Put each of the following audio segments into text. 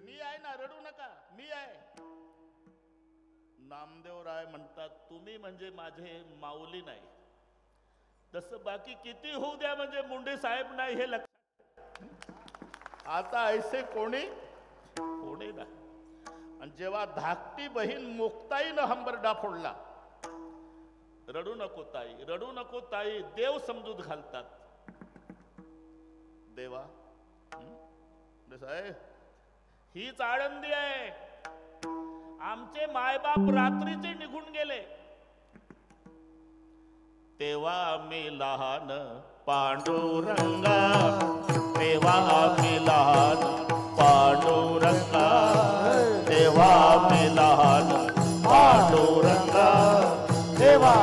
मी आहे ना, रडू नका, मी आहे. नामदेवराय म्हणतात तुम्ही म्हणजे माझे माऊली नाही, तसं बाकी किती होऊ द्या म्हणजे मुंडे साहेब नाही हे लक्षात. आता ऐसे कोणी कोणी ना. आणि जेव्हा धाकटी बहीण मुक्ताईनं हंबरडा फोडला, रडू नको ताई, रडू नको ताई, देव समजूत घालतात. देवा साहेब हीच आळंदी आहे. आमचे मायबाप रात्रीचे निघून गेले तेव्हा आम्ही लहान पांडुरंगा, तेव्हा आम्ही लहान पांडुरंगा, तेव्हा आम्ही लहान पांडुरंगा, तेव्हा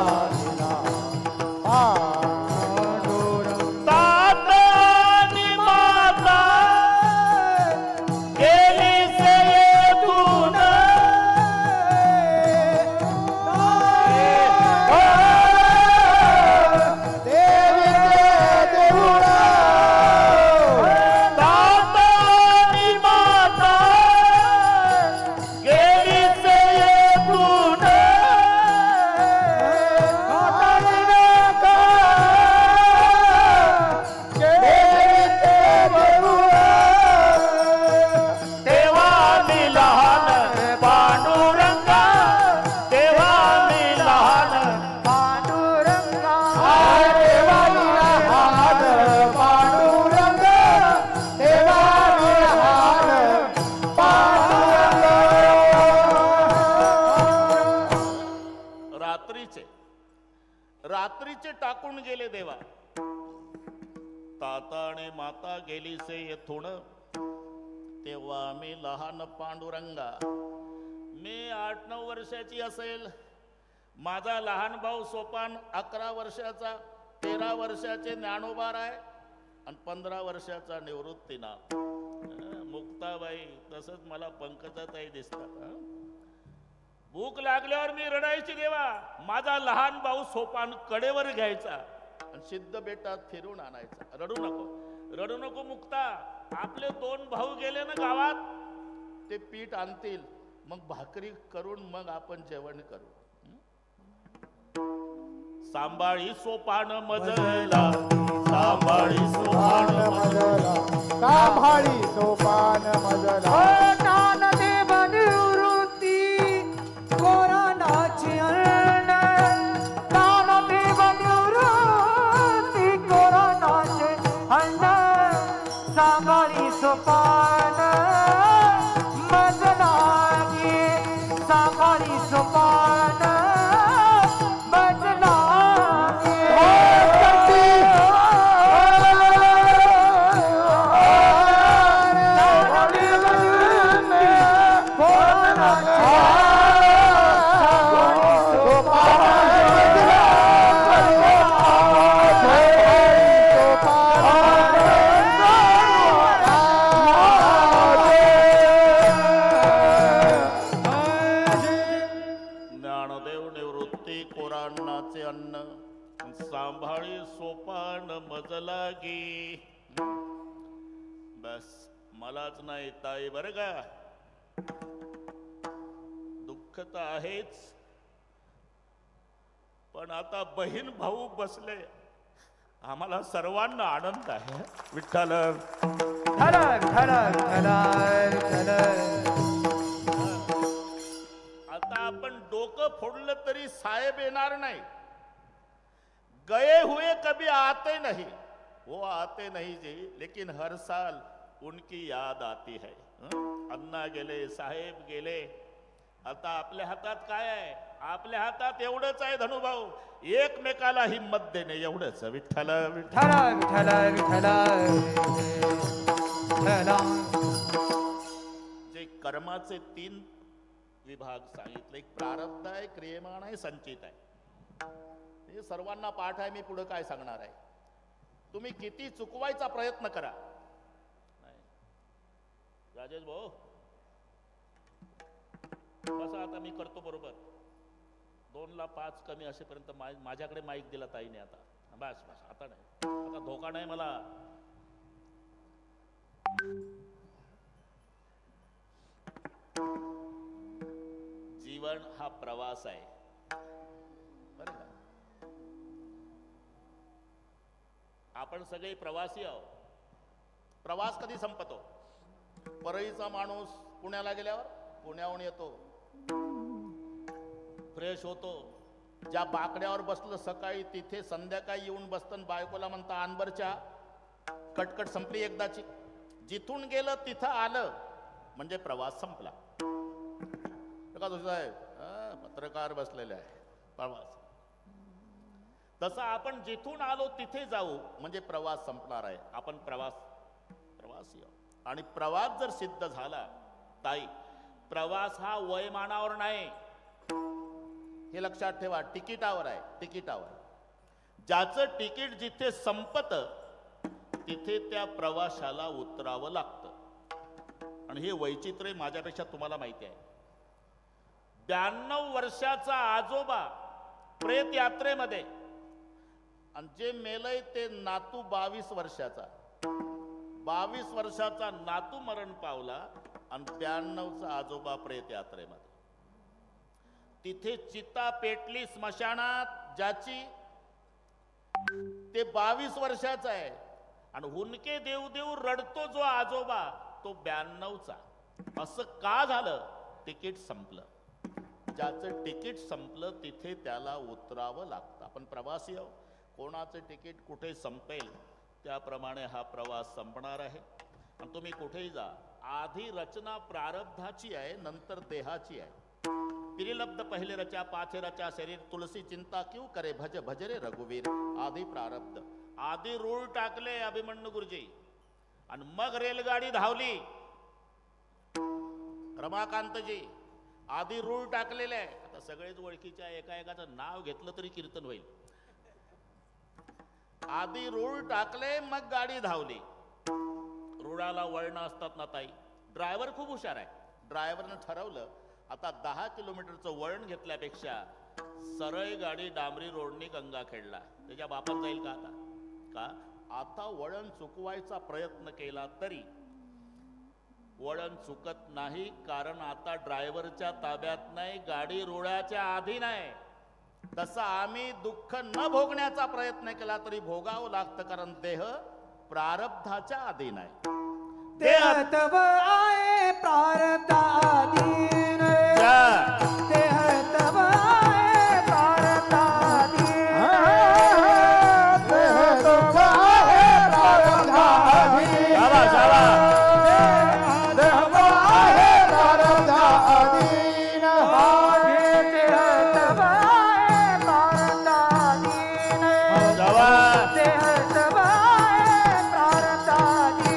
रात्रीचे टाकून गेले देवा. ताता आणि माता गेली से येथून, तेव्हा मी लहान पांडुरंगा. मी 8-9 वर्षाची असेल. माझा लहान भाऊ सोपान 11 वर्षाचा, 13 वर्षाचे ज्ञानोबा आहे आणि 15 वर्षाचा निवृत्तीनाथ. मुक्ताबाई तसंच मला पंकजाताई दिसतात. भूक लागल्यावर मी रडायची देवा. माझा लहान भाऊ सोपान कडेवर घ्यायचा आणि सिद्ध बेटात फिरून आणायचा. रडू नको, रडू नको मुक्ता. आपले 2 भाऊ गेले ना गावात, ते पीठ आणतील, मग भाकरी करून मग आपण जेवण करू. सांभाळी सोपान मजला, सांभाळी सोपान मजला, सांभाळी सोपान मजला. कोरोनाची अन्न दानदेव निवृत्ती, कोरोनाचे अन्न सांभाळी सोपान मजला गे, सांभाळी सोपान मजला गे. सांभाळी सोपान मजला गे. बस मलाच नाही ताई बरं का, दुःख तर आहेच, पण आता बहीण भाऊ बसले, आम्हाला सर्वांना आनंद आहे. विठ्ठल आता आपण डोकं फोडलं तरी साहेब येणार नाही. गए हुए कभी आते नहीं, वो आते नहीं जी, लेकिन हर साल उनकी याद आती है. अण्णा गेले, साहेब गेले, आता आपल्या हातात काय आहे? आपल्या हातात एवढंच आहे धनुभाऊ, एकमेकाला हिम्मत देणे एवढंच. विठ्ठल विठ्ठल विठ्ठल विठ्ठल. जे कर्माचे 3 विभाग सांगितले, एक प्रारब्ध आहे, क्रियमाण आहे, संचित आहे. हे सर्वांना पाठ आहे. मी पुढे काय सांगणार आहे? तुम्ही किती चुकवायचा प्रयत्न करा. राजेश भाऊ बसा, आता मी करतो बरोबर. 2 ला 5 कमी असेपर्यंत माझ्याकडे माईक दिला ताईने. आता बस बस, आता नाही, आता धोका नाही मला. जीवन हा प्रवास आहे, बरं का? आपण सगळे प्रवासी आहोत. प्रवास कधी संपतो? परळीचा माणूस पुण्याला गेल्यावर पुण्याहून येतो, फ्रेश होतो, ज्या बाकड्यावर बसलं सकाळी तिथे संध्याकाळी येऊन बसतं, बायकोला म्हणता अनबरच्या कटकट संपली एकदाची. जिथून गेलं तिथं आलं म्हणजे प्रवास संपला. का तुझं आहे पत्रकार बसलेले आहे, प्रवास. तसं आपण जिथून आलो तिथे जाऊ म्हणजे प्रवास संपणार आहे. आपण प्रवासी आहोत. आणि प्रवास जर सिद्ध झाला ताई, प्रवास हा वयमानावर नाही, हे लक्षात ठेवा, तिकिटावर आहे. तिकिटावर ज्याचं तिकीट जिथे संपतं तिथे त्या प्रवाशाला उतरावं लागतं. आणि हे वैचित्र्य माझ्यापेक्षा तुम्हाला माहिती आहे. 92 वर्षाचा आजोबा प्रेत यात्रेमध्ये, आणि जे मेलय ते नातू 22 वर्षाचा. 22 वर्षाचा नातू मरण पावला आणि 92चा आजोबा प्रेत यात्रेमध्ये. तिथे चिता पेटली स्मशानात, ज्याची ते 22 वर्षाचा आहे, आणि हुनके देऊ देऊ रडतो जो आजोबा तो 92चा. असं का झालं? तिकीट संपलं. ज्याचं तिकीट संपलं तिथे त्याला उतरावं लागतं. आपण प्रवासी आहोत. कोणाचं तिकीट कुठे संपेल त्याप्रमाणे हा प्रवास संपणार आहे. आणि तुम्ही कुठेही जा, आधी रचना प्रारब्धाची आहे, नंतर देहाची आहे. पिरिलब्ध पहिले रचा पाछे रचा शरीर, तुलसी चिंता क्यों करे भज भज रे रघुवीर. आधी प्रारब्ध, आधी रूळ टाकले अभिमन्यू गुरुजी, आणि मग रेलगाडी धावली. रमाकांतजी आधी रूळ टाकलेले आहे. आता सगळेच ओळखीच्या एकाचं नाव घेतलं तरी कीर्तन होईल. आधी रूळ टाकले मग गाडी धावली. रुळाला वळण असतात ना ताई. ड्रायव्हर खूप हुशार आहे. ड्रायव्हरनं ठरवलं आता 10 किलोमीटरचं वळण घेतल्यापेक्षा सरळ गाडी डांबरी रोडनी गंगाखेडला. त्याच्या बापात जाईल का? आता वळण चुकवायचा प्रयत्न केला तरी वळण चुकत नाही, कारण आता ड्रायव्हरच्या ताब्यात नाही, गाडी रुळाच्या आधी नाही. तसं आम्ही दुःख न भोगण्याचा प्रयत्न केला तरी भोगावं लागतं, कारण देह प्रारब्धाच्या आधी नाही. देह तब आए प्रारब्धाधीन, देह तब आए प्रारब्धाधीन, देह तब आए प्रारब्धाधीन, शाबाश शाबाश. देह तब आए प्रारब्धाधीन, देह तब आए प्रारब्धाधीन, शाबाश. देह तब आए प्रारब्धाधीन.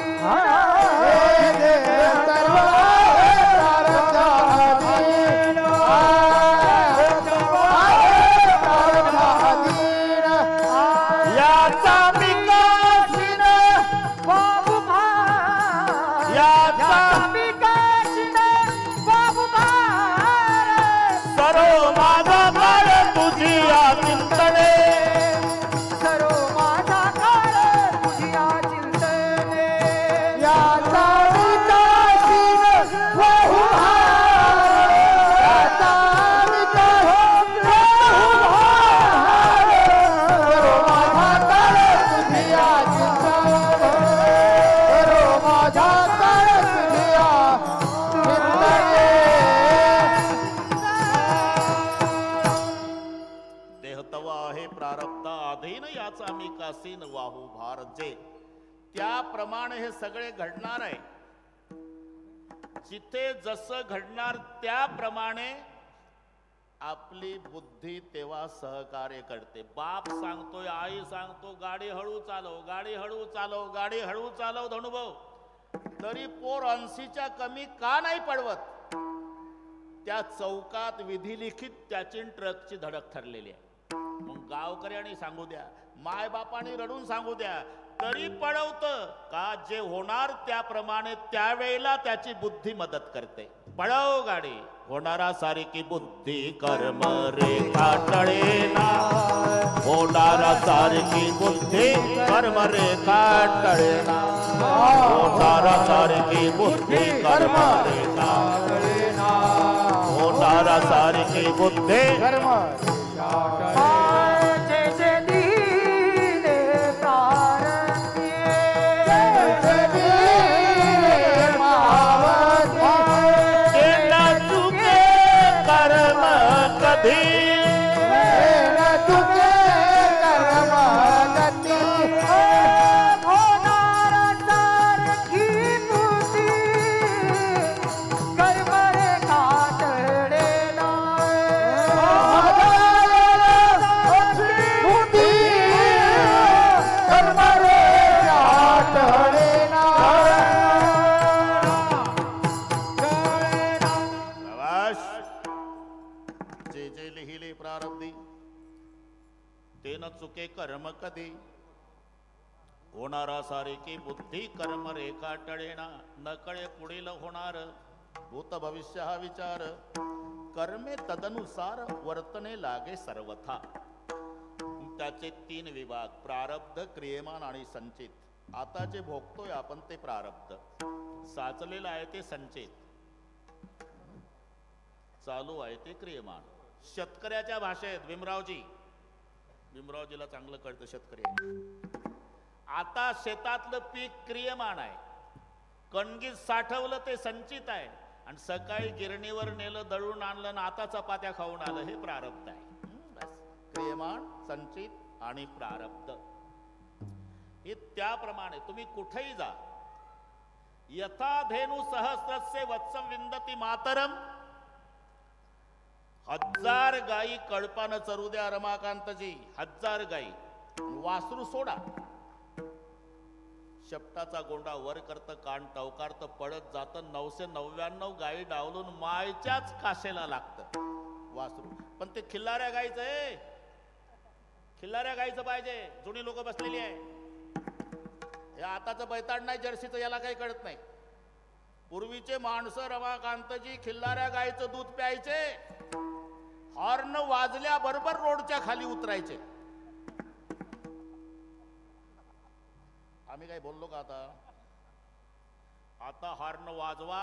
वाहू भार जे, त्याप्रमाणे हे सगळे घडणार आहे. जिथे जसं घडणार त्याप्रमाणे आपली बुद्धी तेव्हा सहकार्य करते. बाप सांगतोय, आई सांगतो गाडी हळू चालव, गाडी हळू चालव, गाडी हळू चालव धनुभाऊ, तरी पोर 80च्या कमी का नाही पडवत? त्या चौकात विधिलिखित त्याची ट्रकची धडक ठरलेली आहे. मग गावकऱ्यांनी सांगू द्या, माय बापाने रडून सांगू द्या, तरी पळवत का? जे होणार त्याप्रमाणे त्यावेळेला त्याची बुद्धी मदत करते. पळव गाडी, होणारा सारखी बुद्धी कर्म रेखा टळेना, होणारा सारखी बुद्धी कर्म रेखा टळेना, होणारा सारखी बुद्धी कर्म रेखा टळेना, होणारा होणारा सारखी बुद्धी कर्म जैसे दीने प्रारंभे जैसे दीने महावती न चुके कर्म कधी न चुके कर्म गती होणारा सारखी बुद्धी कर्म रे कातडे बुद्धी कर्म रे कातडे प्रवास जे जे लिहिले प्रारब्धी ते न चुके कर्म कधी होणारा सारखी बुद्धी कर्म रेखा टळेना न कळे पुढील होणार भूत भविष्य हा विचार कर्मे तदनुसार वर्तने लागे सर्वथा त्याचे 3 विभाग प्रारब्ध क्रियमान आणि संचित आता जे भोगतोय आपण ते प्रारब्ध साचलेलं आहे ते संचित चालू आहे ते क्रियमान शेतकऱ्याच्या भाषेत भीमरावजीला चांगलं कळतं शेतकरी आता शेतातलं पीक क्रियमान आहे कणगीत साठवलं ते संचित आहे आणि सकाळी गिरणीवर नेलं दळून आणलं ना आता चपात्या खाऊन आलं हे प्रारब्ध आहे बस क्रियमान संचित आणि प्रारब्ध हे त्याप्रमाणे तुम्ही कुठेही जा यथा धेनु सहस्रस्य वत्सम विंदती मातरम 1000 गायी कळपानं चरू द्या रमाकांतजी 1000 गायी वासरू सोडा शेपटाचा गोंडा वर करत कान टवकारत पडत जात 999 गायी डावलून मायच्याच काशेला लागतं वासरू पण ते खिल्लाऱ्या गायीचं आहे खिल्लाऱ्या गायीचं पाहिजे जुनी लोक बसलेली आहे हे आताचं बैताड नाही जर्सीचं याला काही कळत नाही पूर्वीचे माणसं रमाकांतजी खिल्लाऱ्या गायीचं दूध प्यायचे हॉर्न वाजल्याबरोबर रोडच्या खाली उतरायचे आम्ही काय बोललो का आता हॉर्न वाजवा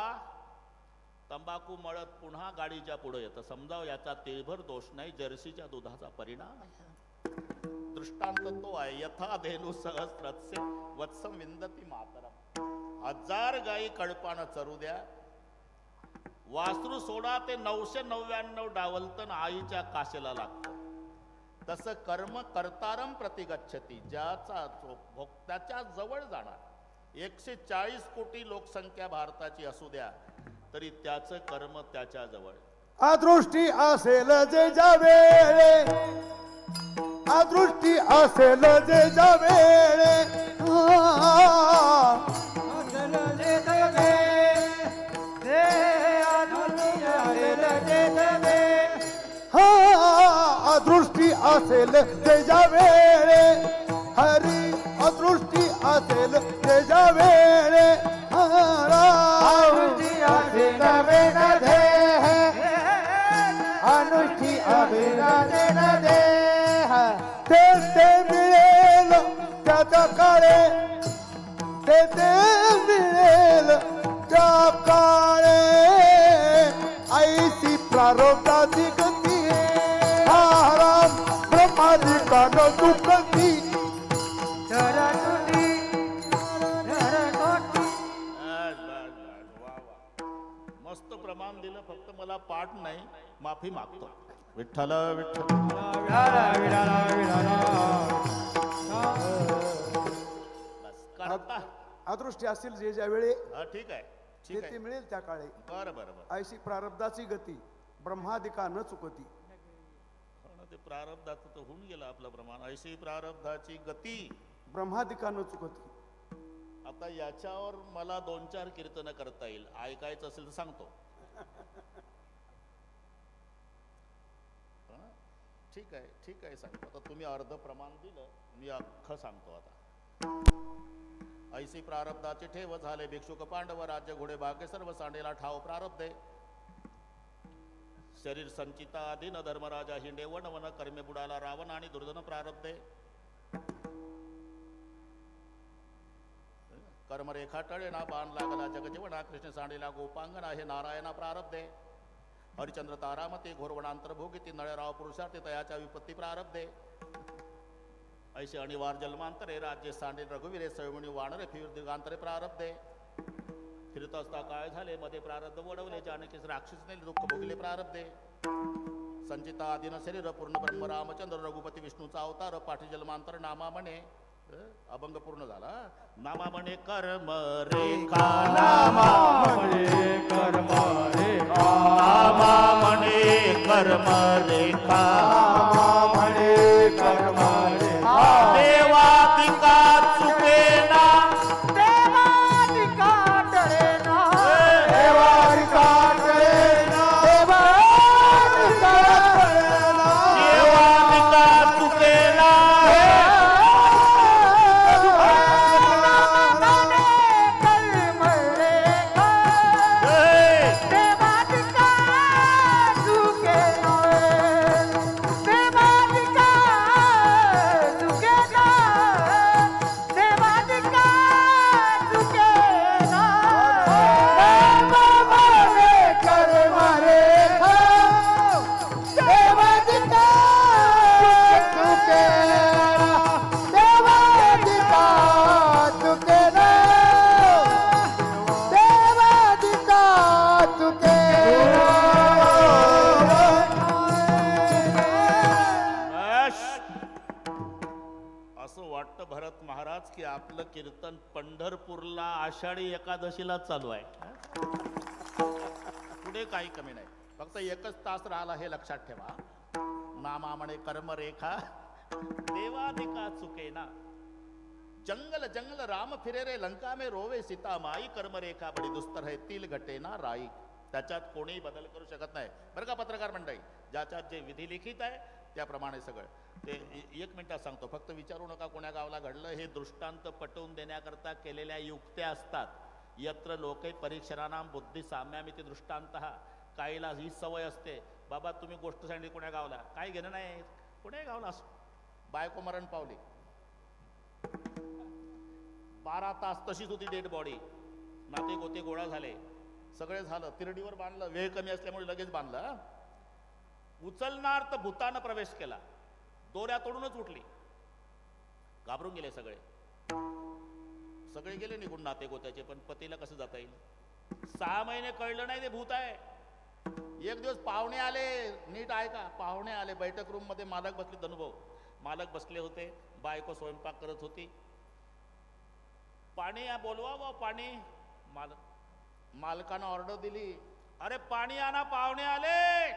तंबाखू मळत पुन्हा गाडीच्या पुढे येतं समजाव याचा तेलभर दोष नाही जर्सीच्या दुधाचा परिणाम आहे दृष्टांत तो आहे यथा धेनु सहस्रस्य वत्सम विंदती मातरम 1000 गायी कळपानं चरू द्या वासरू सोडा ते 999 डावलतन आईच्या काशेला लागतं तसं कर्म कर्तारम प्रतिगच्छती ज्याचा भोक्त्याच्या जवळ जाणार 140 कोटी लोकसंख्या भारताची असू द्या तरी त्याचं कर्म त्याच्या जवळ अदृष्टी असेल जे जावेळे अदृष्टी असेल जे जावेळे अदृष्टी असेल त्याच्या वेळे हरी अदृष्टी असेल त्याच्या वेळे अनुष्ठी अभिनंदन दे अनुष्ठी अभिनंदन दे ते मिळेल त्याच्या काळे ते मिळेल त्या काळे ऐसी प्रारब्धाची गती आराम ब्रह्मादिकानं दुःखती मस्त प्रमाण दिलं फक्त मला पाठ नाही माफी मागतो विठ्ठल विठ्ठल अदृष्टी असतील जे ज्या वेळी ठीक आहे ते ते मिळेल त्या काळी बरं बरं बरं ऐशी प्रारब्धाची गती ब्रह्मादिका न चुकती ते प्रारब्धाचं तर होऊन गेलं आपलं प्रमाण ऐशी प्रारब्धाची गती ब्रह्मादिका न चुकती आता याच्यावर मला 2-4 कीर्तन करता येईल ऐकायचं असेल तर सांगतो ठीक आहे सांगतो आता तुम्ही अर्ध प्रमाण दिलं मी अख्खं सांगतो आता ऐसी प्रारब्धाचे ठेव झाले भिक्षुक पांडव राज्य घोडे भाग्य सर्व सांडेला ठाव प्रारब्धे शरीर संचिता आधी न धर्मराजा हिंडे वन वन कर्मे बुडाला रावण आणि दुर्धन प्रारब्धे कर्मरेखा टळे ना बाण लागला जगजीवना कृष्ण सांडेला गोपांगना हे नारायणा प्रारब्धे हरिचंद्र तारामते घोरवणांतर भोगिती नळराव पुरुषार्थी तयाच्या विपत्ती प्रारब्धे ऐसे अनिवार जन्मांतरे राज्य सांडे रघुवीरे सळमुनी वानरे फिर दिगांतरे प्रारब्धे फिरत असता काय झाले मध्ये प्रारब्ध वडवले जानकीस राक्षसने दुःख भोगले प्रारब्धे संचिता आदिन शरीर पूर्ण ब्रह्म रामचंद्र रघुपती विष्णूचा अवतार पाठी जन्मांतर नामा म्हणे अभंग पूर्ण झाला नामा म्हणे कर्म रेखा नामा म्हणे कर्म रेखा नामा म्हणे कर्म रेखा नामा म्हणे कर्म रेखा देवादिका चुकेना देवादिका डरेना देवादिका डरेना देवादिका डरेना देवादिका चुकेना आपलं कीर्तन पंढरपूरला आषाढी एकादशीला चालू आहे पुढे काही कमी नाही फक्त एकच तास राहिला हे लक्षात ठेवा नामा म्हणे कर्मरेखा देवादिका चुकेना जंगल जंगल राम फिरे रे लंका में रोवे सीता माई कर्मरेखा बडी दुस्तर है तिल घटे ना राई त्याच्यात कोणी बदल करू शकत नाही बरं का पत्रकार मंडळी ज्याच्यात जे विधी लिखित आहे त्याप्रमाणे सगळं ते एक मिनिटात सांगतो फक्त विचारू नका कोण्या गावाला घडलं हे दृष्टांत पटवून देण्याकरता केलेल्या युक्त्या असतात यत्र लोके परीक्षराणाम बुद्धी साम्यामिती दृष्टांत काहीला ही सवय असते बाबा तुम्ही गोष्ट सांगितली कोण्या गावाला काय घेणं नाही कोण्या गावाला असो बायको मरण पावली 12 तास तशीच होती डेड बॉडी नाते गोते गोळा झाले सगळे झालं तिरडीवर बांधलं वेळ कमी असल्यामुळे लगेच बांधलं उचलणार तर भूतानं प्रवेश केला दोऱ्या तोडूनच उठली घाबरून गेले सगळे गेले निघून नाते गोत्याचे पण पतीला कसं जाता येईल 6 महिने कळलं नाही ते भूत आहे एक दिवस पाहुणे आले नीट ऐका पाहुणे आले बैठक रूम मध्ये मालक बसले अनुभव मालक बसले होते बायको स्वयंपाक करत होती पाणी बोलवा व पाणी मालकानं ऑर्डर दिली अरे पाणी आणा पाहुणे आले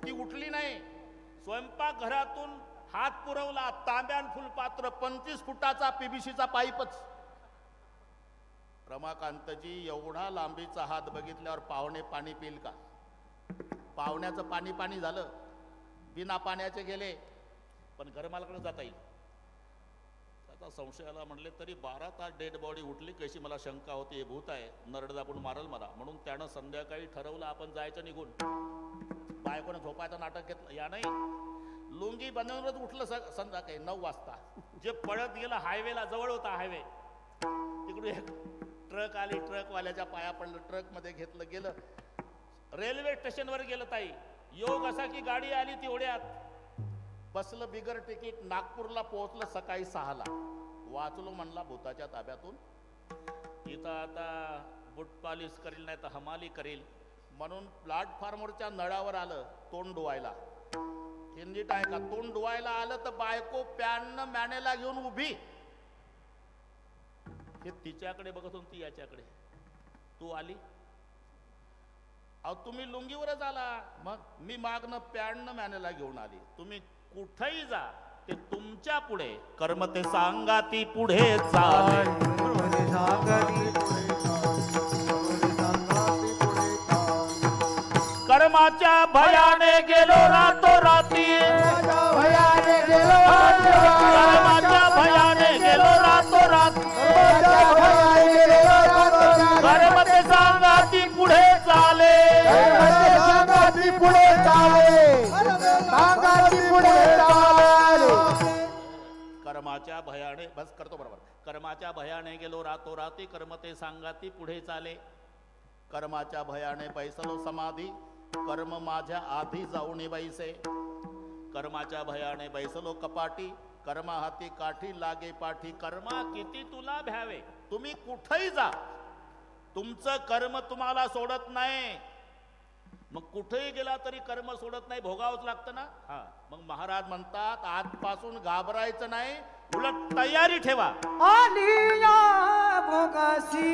ती उठली नाही स्वयंपाक घरातून हात पुरवला तांब्यान फुलपात्र 25 फुटाचा पीबीसीचा पाईपच रमाकांतजी एवढा लांबीचा हात बघितल्यावर पाहुणे पाणी पिल का पाहुण्याचं पाणी पाणी झालं बिना पाण्याचे गेले पण घरमालकाकडे जाता येईल आता संशयाला म्हणले तरी 12 तास डेड बॉडी उठली कशी मला शंका होती हे भूत आहे नरड दाबून मारल मला म्हणून त्यानं संध्याकाळी ठरवलं आपण जायचं निघून बायकोनं झोपायचं नाटक घेतलं या नाही लुंगी बनवूनच उठलं संध्याकाळी 9 वाजता जे पळत गेलं हायवेला जवळ होता हायवे तिकडून एक ट्रक आली ट्रकवाल्याच्या पाया पडलं ट्रक मध्ये घेतलं गेलं रेल्वे स्टेशनवर गेलं ताई योग असा की गाडी आली तेवढ्यात बसलं बिगर तिकीट नागपूरला पोहोचलं सकाळी 6ला वाचलो म्हणला भूताच्या ताब्यातून इथं आता बुट पॉलिश करील नाही तर हमाली करील म्हणून प्लॅटफॉर्मवरच्या नळावर आलं तोंड धुवायला हिंदीत आहे का तोंड धुवायला आलं तर बायको पॅननं मॅनेला घेऊन उभी हे तिच्याकडे बघत होती ती याच्याकडे तू आली अहो तुम्ही लुंगीवरच आला मग मी मागणं पॅननं मॅनेला घेऊन आली तुम्ही कुठेही जा ते तुमच्या पुढे कर्म ते सांगा ती पुढे चाल कर्माच्या भयाने गेलो रातो राती कर्माच्या भयाने गेलो रातो राती कर्म ते सांगा ती पुढे चाले पुढे कर्माच्या भयाने बस करतो बरोबर कर्माच्या भयाने गेलो रातो राती कर्म ते सांगा ती पुढे चाले कर्माच्या भयाने पैसलो समाधी कर्म माझ्या आधी जाऊन बैसे, कर्माच्या भयाने बैसलो कपाटी, कर्मा हाती काठी लागे पाठी, कर्मा किती तुला भ्यावे. तुम्ही कुठेही जा, तुमचं कर्म तुम्हाला सोडत नाही. मग कुठेही गेला तरी कर्म सोडत नाही, भोगावंच लागतं ना. हा, मग महाराज म्हणतात आजपासून घाबरायचं नाही, उलट तयारी ठेवा. आलिया भोगासी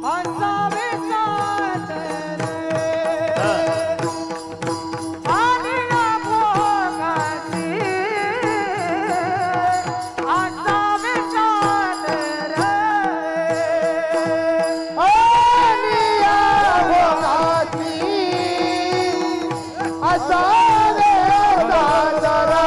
असावे साथ रे. आलिया भोगासी असावे साथ रे. आलिया भोगासी असावे साथ रे.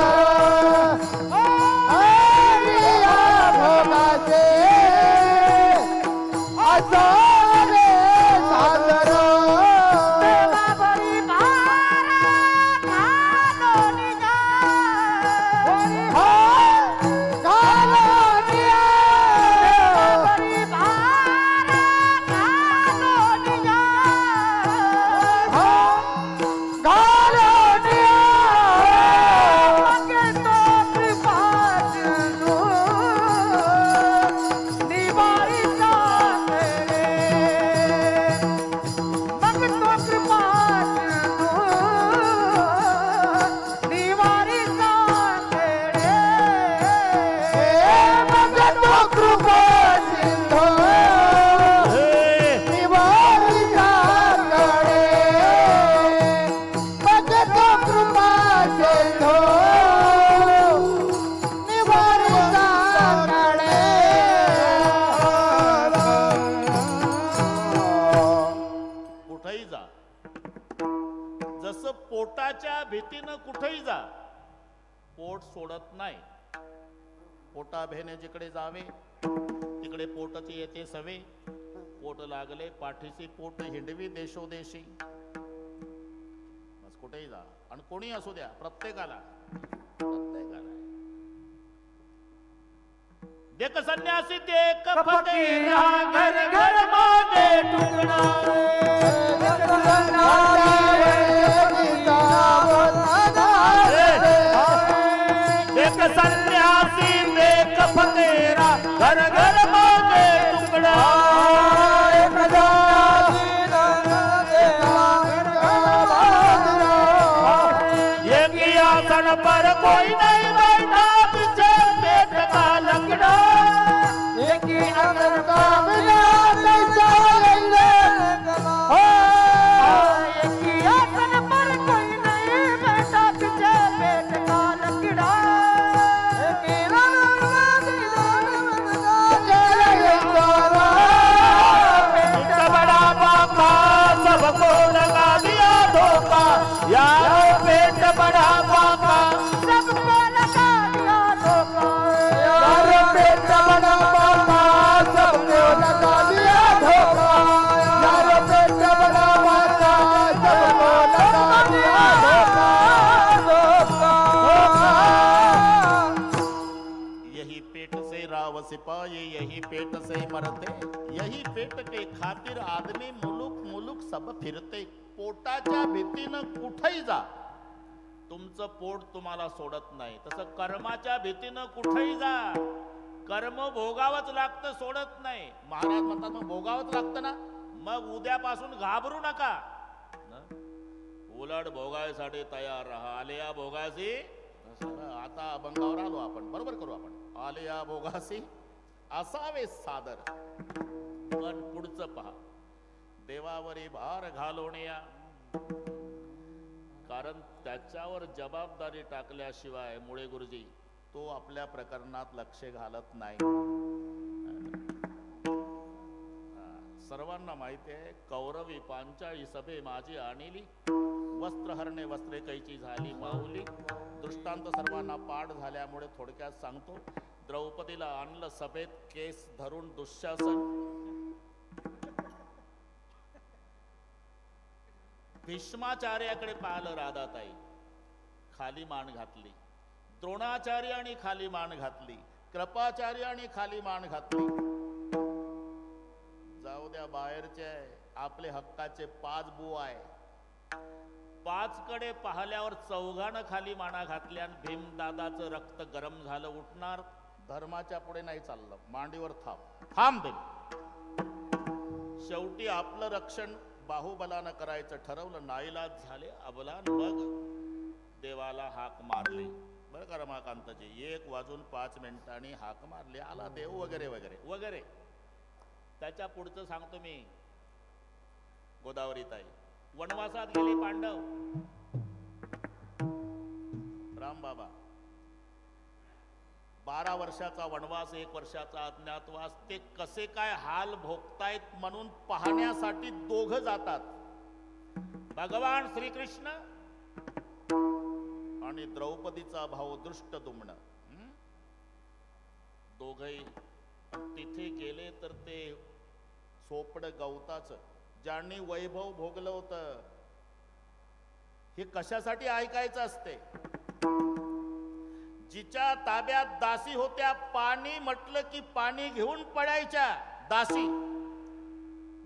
जसं पोटाच्या भीतीनं कुठेही जा, पोट सोडत नाही. पोटा भेने जिकडे जावे तिकडे पोटची येते सवे. पोट लागले पाठीशी पोट हिंडवी देशोदेशी. बस कुठेही जा आणि कोणी असू द्या, प्रत्येकाला देख संन्यासी देख फकीरा घर घर मागे टुकड़ा. देख संन्यासी देख फकीरा घर घर मागे टुकड़ा. ये किया सन पर कोई नहीं बैठा, पीछे पेट का लकड़ा. सबको लगा दिया धोखा, यार पेट बड़ा पापा. सबको लगा दिया धोखा, यार पेट बड़ा पापा. सबको लगा दिया धोखा, यार पेट बड़ा पापा. सबको लगा दिया धोखा. यही पेट से राव सिपाही, यही पेट से मरते, यही पेट के खातिर आदमी मुलुक मुलुक सब फिरते. पोटाच्या भीतीनं कुठेही जा, तुमचं पोट तुम्हाला सोडत नाही. तसं कर्माच्या भीतीनं कुठेही जा, कर्म भोगावंच लागतं, सोडत नाही. महाराज म्हणतात मग भोगावंच लागतं ना, मग उद्यापासून घाबरू नका. उलट भोगायसाठी तयार राहा. आलिया भोगासी, आता अभंगावर आलो आपण, बरोबर करू आपण. आलिया भोगासी असावे सादर. पण पुढचं पहा, देवावरी भार घालवण्या, कारण त्याच्यावर जबाबदारी टाकल्याशिवाय मुळे गुरुजी तो आपल्या प्रकरणात लक्ष घालत नाही. सर्वांना माहिती आहे, कौरवी पांचाळी सभे माझी आणली, वस्त्रहरणे वस्त्रे कैची झाली माऊली. दृष्टांत सर्वांना पाठ झाल्यामुळे थोडक्यात सांगतो. द्रौपदीला आणलं सभेत केस धरून दुःशासन. भीष्माचार्याकडे पाहिलं राधाताई, खाली मान घातली. द्रोणाचार्याने खाली मान घातली. कृपाचार्याने खाली मान घातली. जाऊ द्या बाहेरचे, आपले हक्काचे 5 बुवा आहे. 5 कडे पाहिल्यावर चौघानं खाली माना घातल्या आणि भीमदादाचं रक्त गरम झालं. उठणार, धर्माच्या पुढे नाही चाललं, मांडीवर थांब दे. शेवटी आपलं रक्षण बाहुबलानं करायचं ठरवलं. नाईलाज झाले अबलान. मग देवाला हाक मारली. बरं का रमाकांतजी, 1:05 हाक मारली. आला देव वगैरे वगैरे वगैरे. त्याच्या पुढचं सांगतो मी. गोदावरी ताई वनवासात गेले पांडव. राम बाबा 12 वर्षाचा वनवास, 1 वर्षाचा अज्ञातवास. ते कसे काय हाल भोगतायत म्हणून पाहण्यासाठी दोघं जातात. भगवान श्रीकृष्ण आणि द्रौपदीचा भाऊ दृष्टद्युम्न. दोघही तिथे गेले तर ते सोपड गवताच ज्यांनी वैभव भोगलं होतं हे कशासाठी ऐकायचं असते. जिच्या ताब्यात दासी होत्या, पाणी म्हटलं की पाणी घेऊन पडायच्या दासी.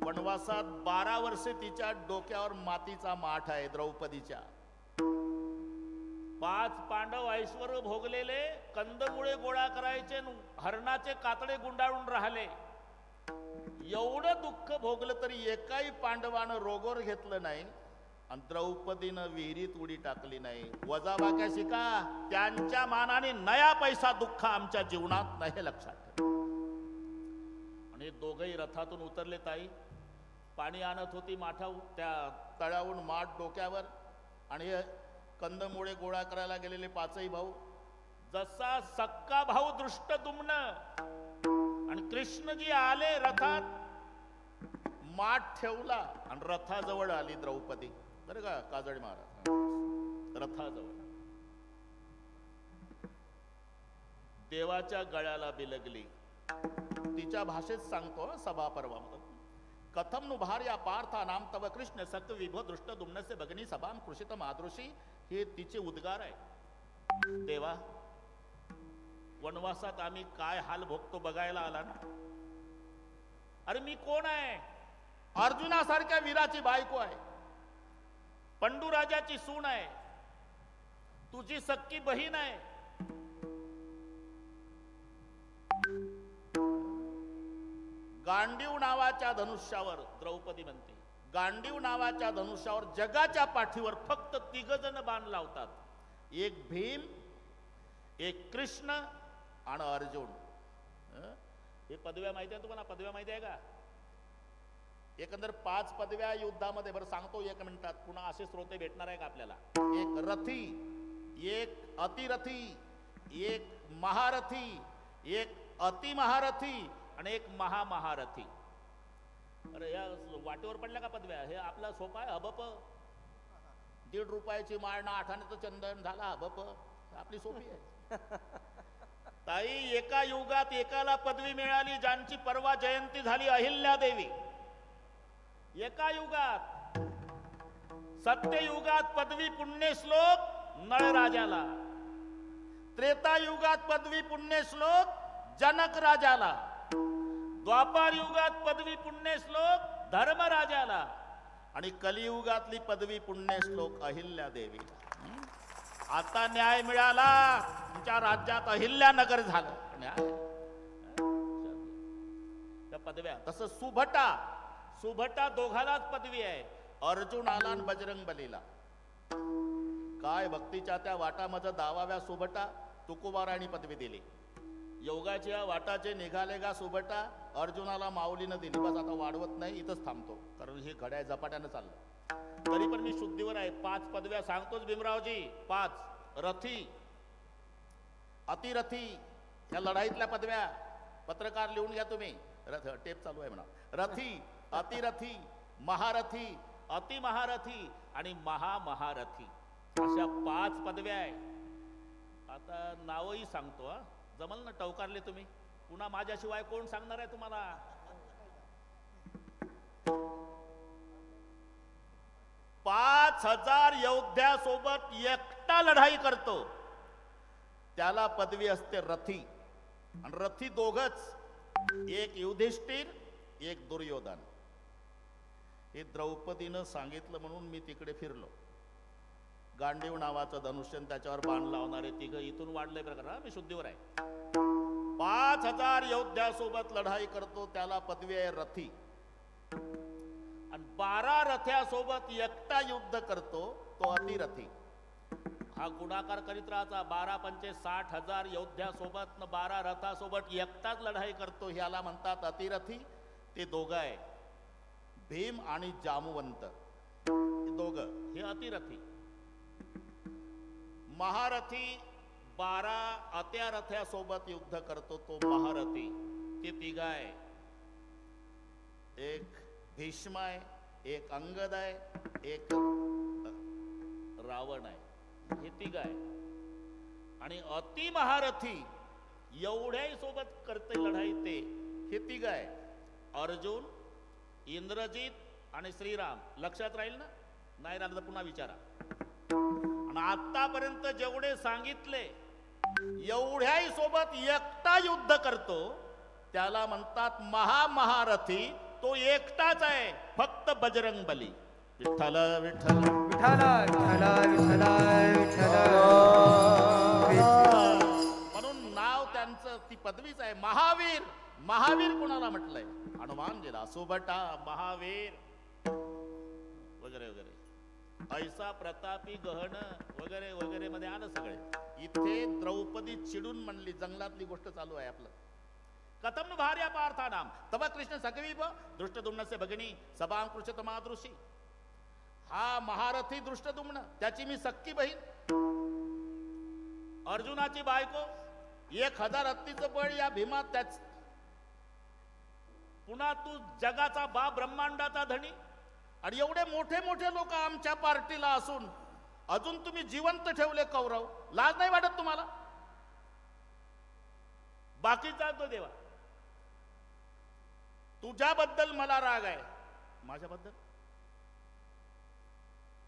वनवासात 12 वर्षे तिच्या डोक्यावर मातीचा माठ आहे द्रौपदीच्या. 5 पांडव ऐश्वर भोगलेले, कंदमुळे गोळा करायचे, हरणाचे कातडे गुंडाळून राहिले. एवढं दुःख भोगलं तरी एकाही पांडवानं रोगोर घेतलं नाही आणि द्रौपदीनं विहिरीत उडी टाकली नाही. वजाबाक्या शिका, त्यांच्या मानाने नया पैसा दुःख आमच्या जीवनात नाही, हे लक्षात ठेवा. आणि दोघही रथातून उतरले. ताई पाणी आणत होती माठाऊ, त्या तळ्याहून माठ डोक्यावर, आणि कंदमुळे गोळा करायला गेलेले 5ही भाऊ. जसा सक्का भाऊ दृष्टद्युम्न आणि कृष्णजी आले रथात, माठ ठेवला आणि रथाजवळ आली द्रौपदी. बरं का काजळी महाराज, रथाजवळ देवाच्या गळ्याला बिलगली. तिच्या भाषेत सांगतो सभापर्वामध्ये. कथम नु भार्या पार्था नाम तव कृष्ण सक विभो दृष्टद्युम्नस्य भगिनी सभाम कृषित मादृशी. हे तिचे उद्गार आहे. देवा, वनवासात आम्ही काय हाल भोगतो बघायला आला ना. अरे मी कोण आहे? अर्जुनासारख्या वीराची बायको आहे, पंडूराजाची सून आहे, तुझी सक्की बहीण आहे. गांडीव नावाच्या धनुष्यावर, द्रौपदी म्हणते, गांडीव नावाच्या धनुष्यावर जगाच्या पाठीवर फक्त 3 जण बाण लावतात. एक भीम, एक कृष्ण आणि अर्जुन. हे पदव्या माहिती आहे तुम्हाला? पदव्या माहिती आहे का? एकंदर 5 पदव्या युद्धामध्ये. बरं सांगतो 1 मिनिटात, पुन्हा असे श्रोते भेटणार आहे का आपल्याला? एक रथी, एक अतिरथी, एक महारथी, एक अतिमहारथी आणि एक महामहारथी. अरे या वाटेवर पडल्या का पदव्या? हे आपला सोपा आहे. हबप 1.5 रुपयाची माळ ना 8 आण्याचं चंदन झाला हबप. आपली सोपी आहे. ताई एका युगात एकाला पदवी मिळाली ज्यांची परवा जयंती झाली, अहिल्यादेवी. एका युगात. सत्ययुगात पदवी पुण्यश्लोक नळराजाला, त्रेतायुगात पदवी पुण्यश्लोक जनक राजाला, द्वापार युगात पदवी पुण्यश्लोक धर्मराजाला आणि कलियुगातली पदवी पुण्यश्लोक अहिल्यादेवीला. आता न्याय मिळाला, तुमच्या राज्यात अहिल्यानगर झालं. न्याय त्या पदव्या. तसं सुभटा दोघालाच पदवी आहे. अर्जुनाला आणि बजरंग बलीला. काय भक्तीच्या त्या वाटामध्ये 10व्या सुभटा तुकोबारायणी पदवी दिली. योगाच्या वाटाचे निघाले गा सुभटा, अर्जुनाला माऊलीनं दिली. बस आता वाढवत नाही, इथंच थांबतो, कारण हे घड्याळ झपाट्यानं चाललं. तरी पण मी शुद्धीवर आहे. 5 पदव्या सांगतोच भीमरावजी. 5 रथी, अतिरथी, या लढाईतल्या पदव्या. पत्रकार लिहून घ्या तुम्ही. टेप चालू आहे म्हणा. रथी, अतिरथी, महारथी, अतिमहारथी आणि महामहारथी, अशा 5 पदव्या आहे. आता नावही सांगतो. हा जमल ना? टवकारले तुम्ही. पुन्हा माझ्याशिवाय कोण सांगणार आहे तुम्हाला? 5000 योद्ध्यासोबत एकटा लढाई करतो, त्याला पदवी असते रथी. आणि रथी दोघच, एक युधिष्ठिर, एक दुर्योधन. हे द्रौपदीनं सांगितलं म्हणून मी तिकडे फिरलो. गांडीव नावाचं धनुष्य आणि त्याच्यावर बाण लावणारे तिघ इथून वाढले प्रकार. हा मी शुद्धीवर आहे. 5000 योद्ध्यासोबत लढाई करतो त्याला पदवी आहे रथी. आणि 12 रथ्यासोबत एकटा युद्ध करतो तो अतिरथी. हा गुणाकार करीत राहायचा. 12 पंचे 60,000 योद्ध्यासोबत 12 रथासोबत एकटाच लढाई करतो ह्याला म्हणतात अतिरथी. ते दोघं आहे भीम आणि जामवंत. हे दोघं हे अतिरथी. महारथी 12 अत्यारथ्यासोबत युद्ध करतो तो महारथी. ते तिघ आहे. एक भीष्म आहे, एक अंगद आहे, एक रावण आहे. हे तिघ आहे. आणि अति महारथी एवढ्याही सोबत करते लढाई ते हे तिघ आहे. अर्जुन, इंद्रजित आणि श्रीराम. लक्षात राहील ना? नाही राहिलं तर पुन्हा विचारा. आणि आतापर्यंत जेवढे सांगितले एवढ्याही सोबत एकटा युद्ध करतो त्याला म्हणतात महामहारथी. तो एकटाच आहे फक्त बजरंग बली. विठ्ठल विठ्ठल विठ्ठल विठ्ठल विठ्ठल विठ्ठल. म्हणून नाव त्यांचं ती पदवीच आहे महावीर. महावीर कोणाला म्हटलंय? हनुमान गेला सुबटा महावीर वगैरे वगैरे. ऐसा प्रतापी गहन वगैरे वगैरे मध्ये आलं सगळे. इथे द्रौपदी चिडून म्हणली. जंगलातली गोष्ट चालू आहे आपलं. कथम भार्या पार्था नाम तव कृष्ण सखवीप दृष्टदुम्नस्य भगिनी सभां कृष्ण मादृशी. हा महारथी दृष्टदुम्न त्याची मी सख्खी बहीण. अर्जुनाची बायको 1000 हत्तीचं बळ या भीमात त्याच. पुन्हा तू जगाचा बाप ब्रह्मांडाचा धनी. आणि एवढे मोठे मोठे लोक आमच्या पार्टीला असून अजून तुम्ही जिवंत ठेवले कौरव. लाज नाही वाटत तुम्हाला? बाकीचा तो देवा. तुझ्याबद्दल मला राग आहे. माझ्याबद्दल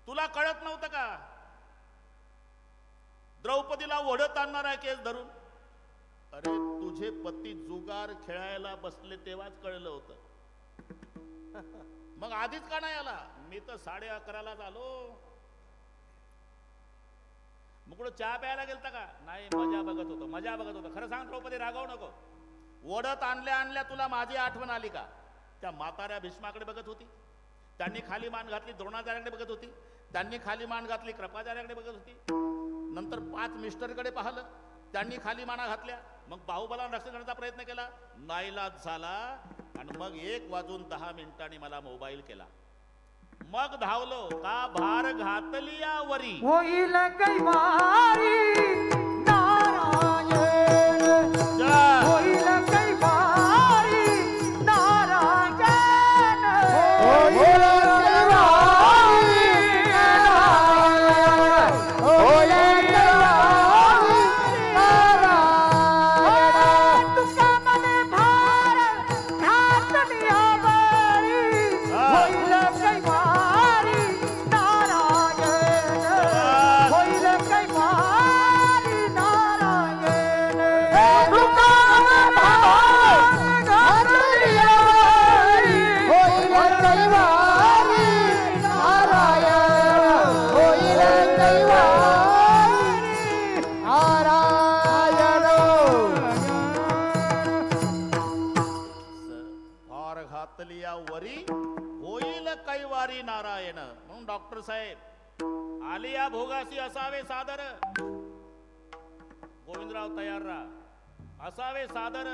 तुला कळत नव्हतं का? द्रौपदीला ओढत आणणार आहे केस धरून. अरे तुझे पती जुगार खेळायला बसले तेव्हाच कळलं होतं. मग आधीच का नाही आला? मी तर 11:30लाच आलो. मग कुठं चहा प्यायला गेलता का? नाही मजा बघत होतो. मजा बघत होतो. खरं सांग द्रौपदी, रागावू नको. ओढत आणल्या आणल्या तुला माझी आठवण आली का? त्या म्हाताऱ्या भीष्माकडे बघत होती. त्यांनी खाली मान घातली द्रोणाचार्याकडे बघत होती. त्यांनी खाली मान घातली कृपाचार्याकडे बघत होती. नंतर 5 मिस्टरकडे पाहिलं. त्यांनी खाली माना घातल्या. मग बाहुबलानं रक्षण करण्याचा प्रयत्न केला. नाईलाज झाला. आणि मग 1:10 मला मोबाईल केला. मग धावलो का भार घातली या वरी. होईल कैवारी नारायण. होईल कैवारी नारायण. होईल नारायण. म्हणून डॉक्टर साहेब आलिया भोगासी असावे सादर. गोविंदराव तयार राहा. असावे सादर.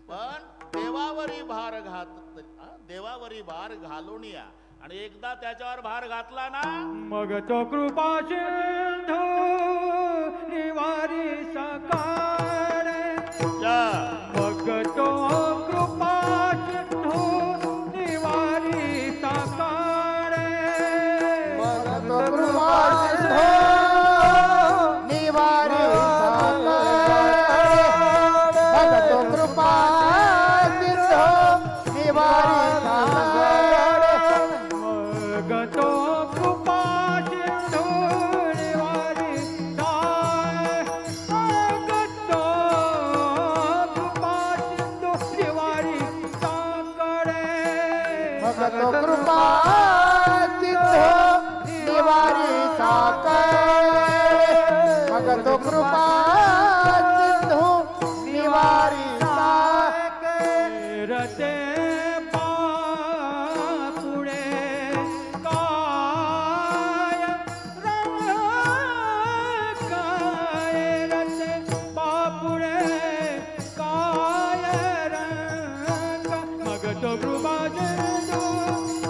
पण देवावरी भार देवावरी भार घालून या. आणि एकदा त्याच्यावर भार घातला ना मग तो कृपा सिंधू निवारी सकाळ. मग तो कृपा सिंधू निवारी सकाळ. मग तो कृपा सिंधू निवारी सकाळ. मग तो कृपा सिंधू निवारी सकाळ. मग तो कृपा सिंधू निवारी सकाळ. मग साखरे मग तो कृपा सिंधू निवारी रते पुढे काय काय रते पुढे काय रंग मग तो कृपा सिंधू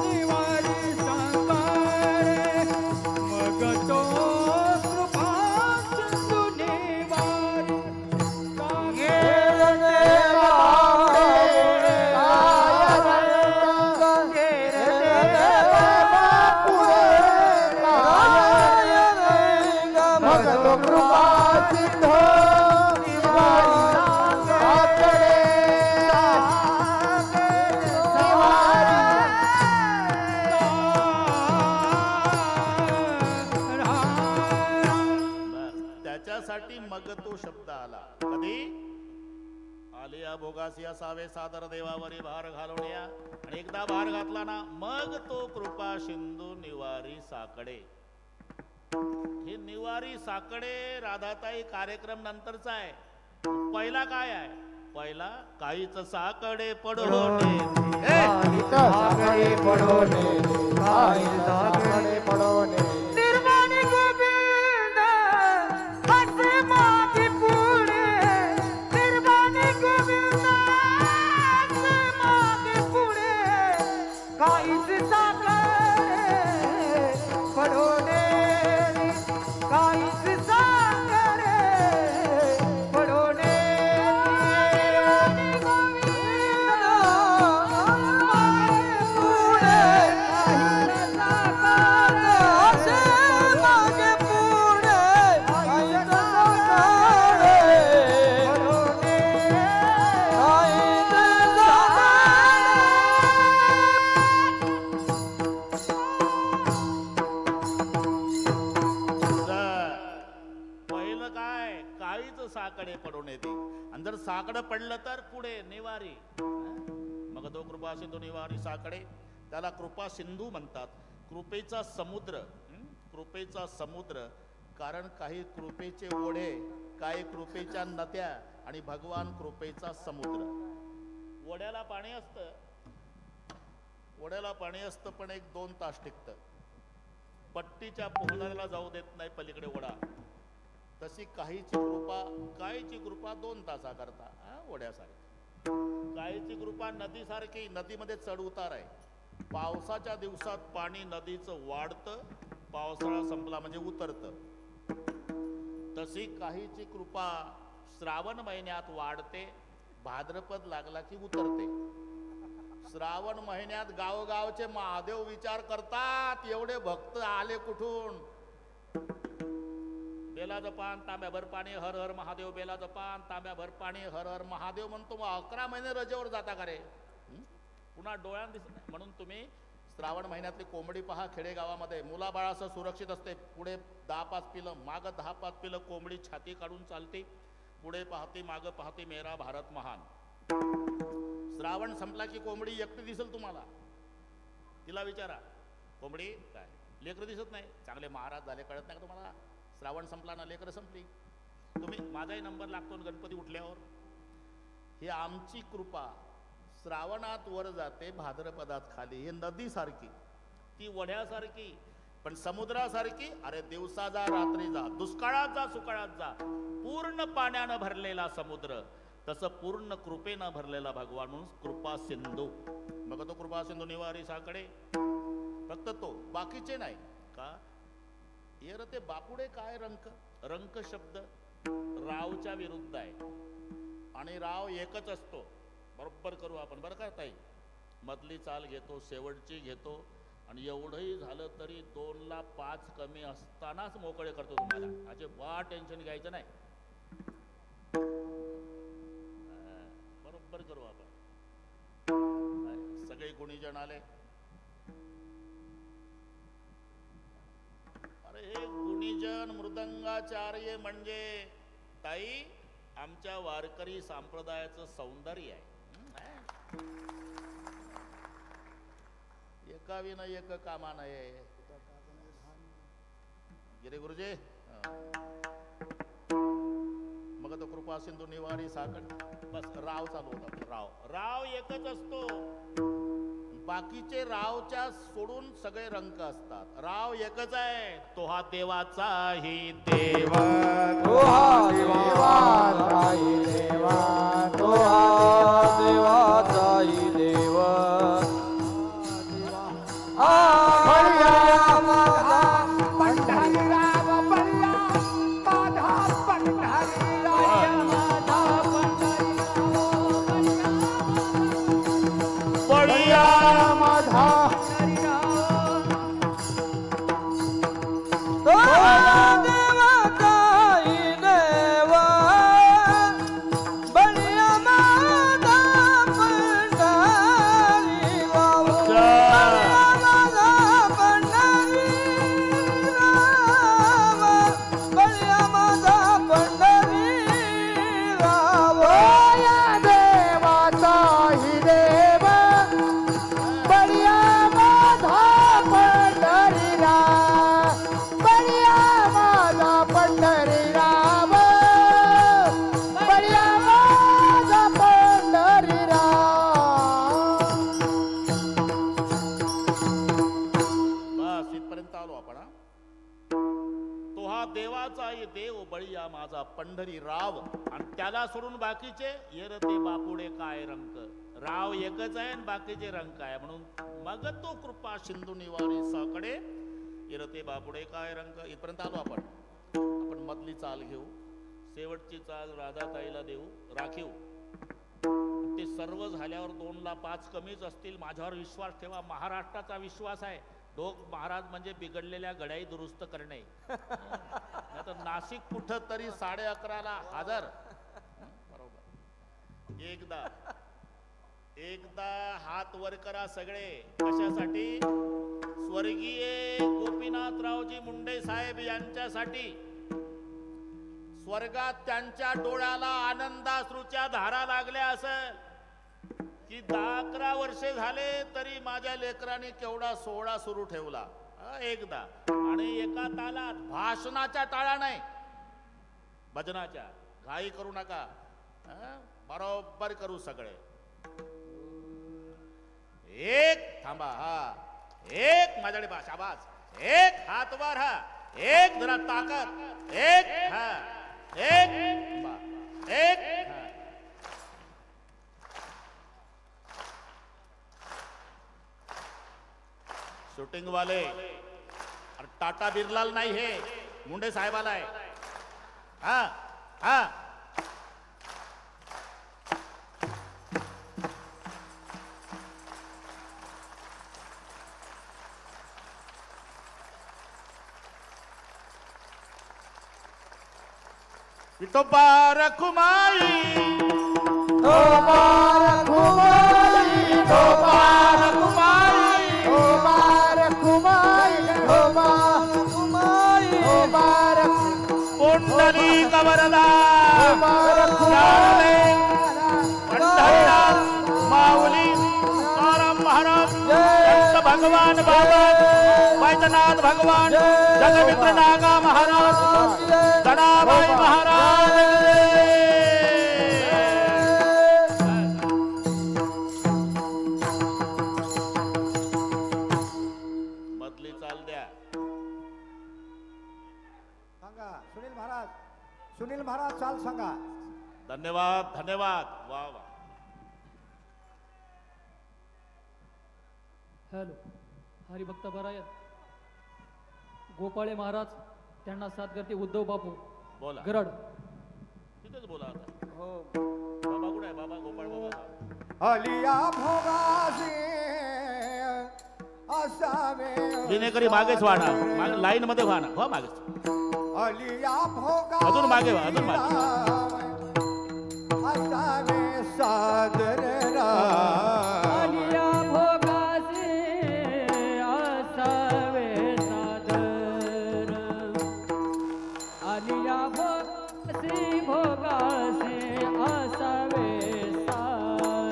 निवारी साखरे मग तो कृपा सिंधू निवारी त्याच्यासाठी मग तो शब्द आला कधी आलिया भोगासी असावे सादर देवावरी भार घालवण्या आणि एकदा भार घातला ना मग तो कृपा सिंधू निवारी साकडे. हे निवारी साकडे राधाताई कार्यक्रम नंतरचा आहे. पहिला काय आहे? पहिला काहीच साकडे पडोने साखरे पडोने साखरे पडोने निर्वाणी गोविंद असे मागे पुढे निर्वाणी गोविंद असे मागे पुढे काहीच साखरे पडोने काहीच साखरे पडोने निर्वाणी गोविंद मागे पुढे काहीच साखरे असे मागे पुढे काहीच साखरे पडोने काहीच पहिलं काय काहीच साकडे पडून येते आणि जर साकडं पडलं तर पुढे निवारी. मग तो कृपा सिंधू निवारी साकडे त्याला कृपा सिंधू म्हणतात. कृपेचा समुद्र कृपेचा समुद्र कारण काही कृपेचे ओढे काही कृपेच्या नद्या आणि भगवान कृपेचा समुद्र. ओढ्याला पाणी असतं ओढ्याला पाणी असतं पण 1-2 तास टिकतं. पट्टीच्या पोहणाऱ्याला जाऊ देत नाही पलीकडे ओढा. तशी काहीची कृपा 2 तासाकरता ओढ्यासारखी. काहीची कृपा नदीसारखी नदीमध्ये चढ उतार आहे. पावसाच्या दिवसात पाणी नदीचं वाढतं पावसाळा संपला म्हणजे उतरतं. तशी काहीची कृपा श्रावण महिन्यात वाढते भाद्रपद लागला की उतरते. श्रावण महिन्यात गावगावचे महादेव विचार करतात एवढे भक्त आले कुठून. बेलाचं पान तांब्याभर पाणी हर हर महादेव बेलाचं पान तांब्याभर पाणी हर हर महादेव म्हणतो. मग 11 महिने रजेवर जाता का रे? पुन्हा डोळ्यात दिसत नाही म्हणून तुम्ही श्रावण महिन्यातली कोंबडी पहा. खेडेगावामध्ये मुलाबाळासह सुरक्षित असते. पुढे 10-5 पिलं मागं 10-5 पिलं कोंबडी छाती काढून चालते. पुढे पाहते मागं पाहते मेरा भारत महान. श्रावण संपला की कोंबडी एकटी दिसेल तुम्हाला. तिला विचारा कोंबडी काय लेकरं दिसत नाही. चांगले महाराज झाले कळत नाही का तुम्हाला? श्रावण संपला ना लेकरं संपली. तुम्ही माझाही नंबर लागतो गणपती उठल्यावर. ही आमची कृपा श्रावणात वर जाते भाद्रपदात खाली. ही नदीसारखी ती वढ्यासारखी पण समुद्रासारखी. अरे दिवसा जा रात्री जा दुष्काळात जा सुकाळात जा पूर्ण पाण्यानं भरलेला समुद्र तसं पूर्ण कृपेनं भरलेला भगवान म्हणून कृपा सिंधू. मग तो कृपा सिंधू निवारी साकडे फक्त तो बाकीचे नाही का. येर ते बापुडे काय रंक शब्द रावच्या विरुद्ध आहे आणि राव एकच असतो. बरोबर करू आपण बरं का ताई. मधली चाल घेतो शेवटची घेतो आणि एवढंही झालं तरी 2ला 5 कमी असतानाच मोकळे करतो तुम्हाला. अजिबात टेन्शन घ्यायचं नाही. बरोबर करू आपण. सगळे गुणीजन आले. अरे हे गुणीजन मृदंगाचार्य म्हणजे ताई आमच्या वारकरी संप्रदायाचं सौंदर्य आहे. एका विना एक कामा नये. गिरे गुरुजी मग तो कृपा सिंधू निवारी साकड बस राव चालू होता. राव एकच असतो. बाकीचे रावच्या सोडून सगळे रंक असतात. राव एकच आहे. तो हा देवाचाही देव. तो हा देवाचाही देवा. तो हा देवाचाही देव. पंढरी राव आणि त्याला सोडून बाकीचे येर ते बापुडे काय रंक. राव एकच आहे आणि बाकीचे रंक आहे. म्हणून मग तो कृपा सिंधू निवारी साकडे येर ते बापुडे काय रंक. इथपर्यंत आलो आपण मधली चाल घेऊ. शेवटची चाल राधाताईला देऊ राखीव. ते सर्व झाल्यावर 2 ला 5 कमीच असतील. माझ्यावर विश्वास ठेवा. महाराष्ट्राचा विश्वास आहे. ढोक महाराज म्हणजे बिघडलेल्या घड्याळी दुरुस्त करणे. तर नाशिक कुठं तरी 11:30ला हजर. बरोबर. एकदा हात वर करा सगळे. कशासाठी? स्वर्गीय गोपीनाथरावजी मुंडे साहेब यांच्यासाठी. स्वर्गात त्यांच्या डोळ्याला आनंदाश्रूच्या धारा लागल्या असेल की 10-11 वर्षे झाले तरी माझ्या लेकरांनी केवढा सोहळा सुरू ठेवला. एकदा आणि एका तालात. भाषणाच्या टाळा नाही, भजनाच्या. घाई करू नका. बरोबर करू सगळे. एक थांबा. हा एक माझ्याकडे शाबास. एक हात वर. हा एक जरा ताकद. एक हा एक शूटिंग वाले और टाटा बिरलाल नाही हे मुंडे साहेबाला आहे. हा हा विठोबा रखुमाई. पुंडली कवरदा माऊली तुकाराम महाराज संत भगवान बाबा वैद्यनाथ भगवान जगमित्र नागा महाराज जनाबाई महाराज. मधली चाल द्या. सांगा सुनील महाराज चाल सांगा. धन्यवाद धन्यवाद. वा वा. हॅलो हरिभक्त परायण गोपाळे महाराज त्यांना साथ करते उद्धव बापू बोला. गरड. तिथेच बोला आता. हो बाबा कुठे आहे? बाबा गोपाळ बाबा. अलिया भोगासी असावे. विनेकरी मागेच वाढा. मागे लाईन मध्ये वाढा. हो मागेच. अलिया भोगा अजून मागे वा. अजून मागे. असावे सादर आलिया भोगासे असावे सादर. आलिया भोगासे असावे सादर.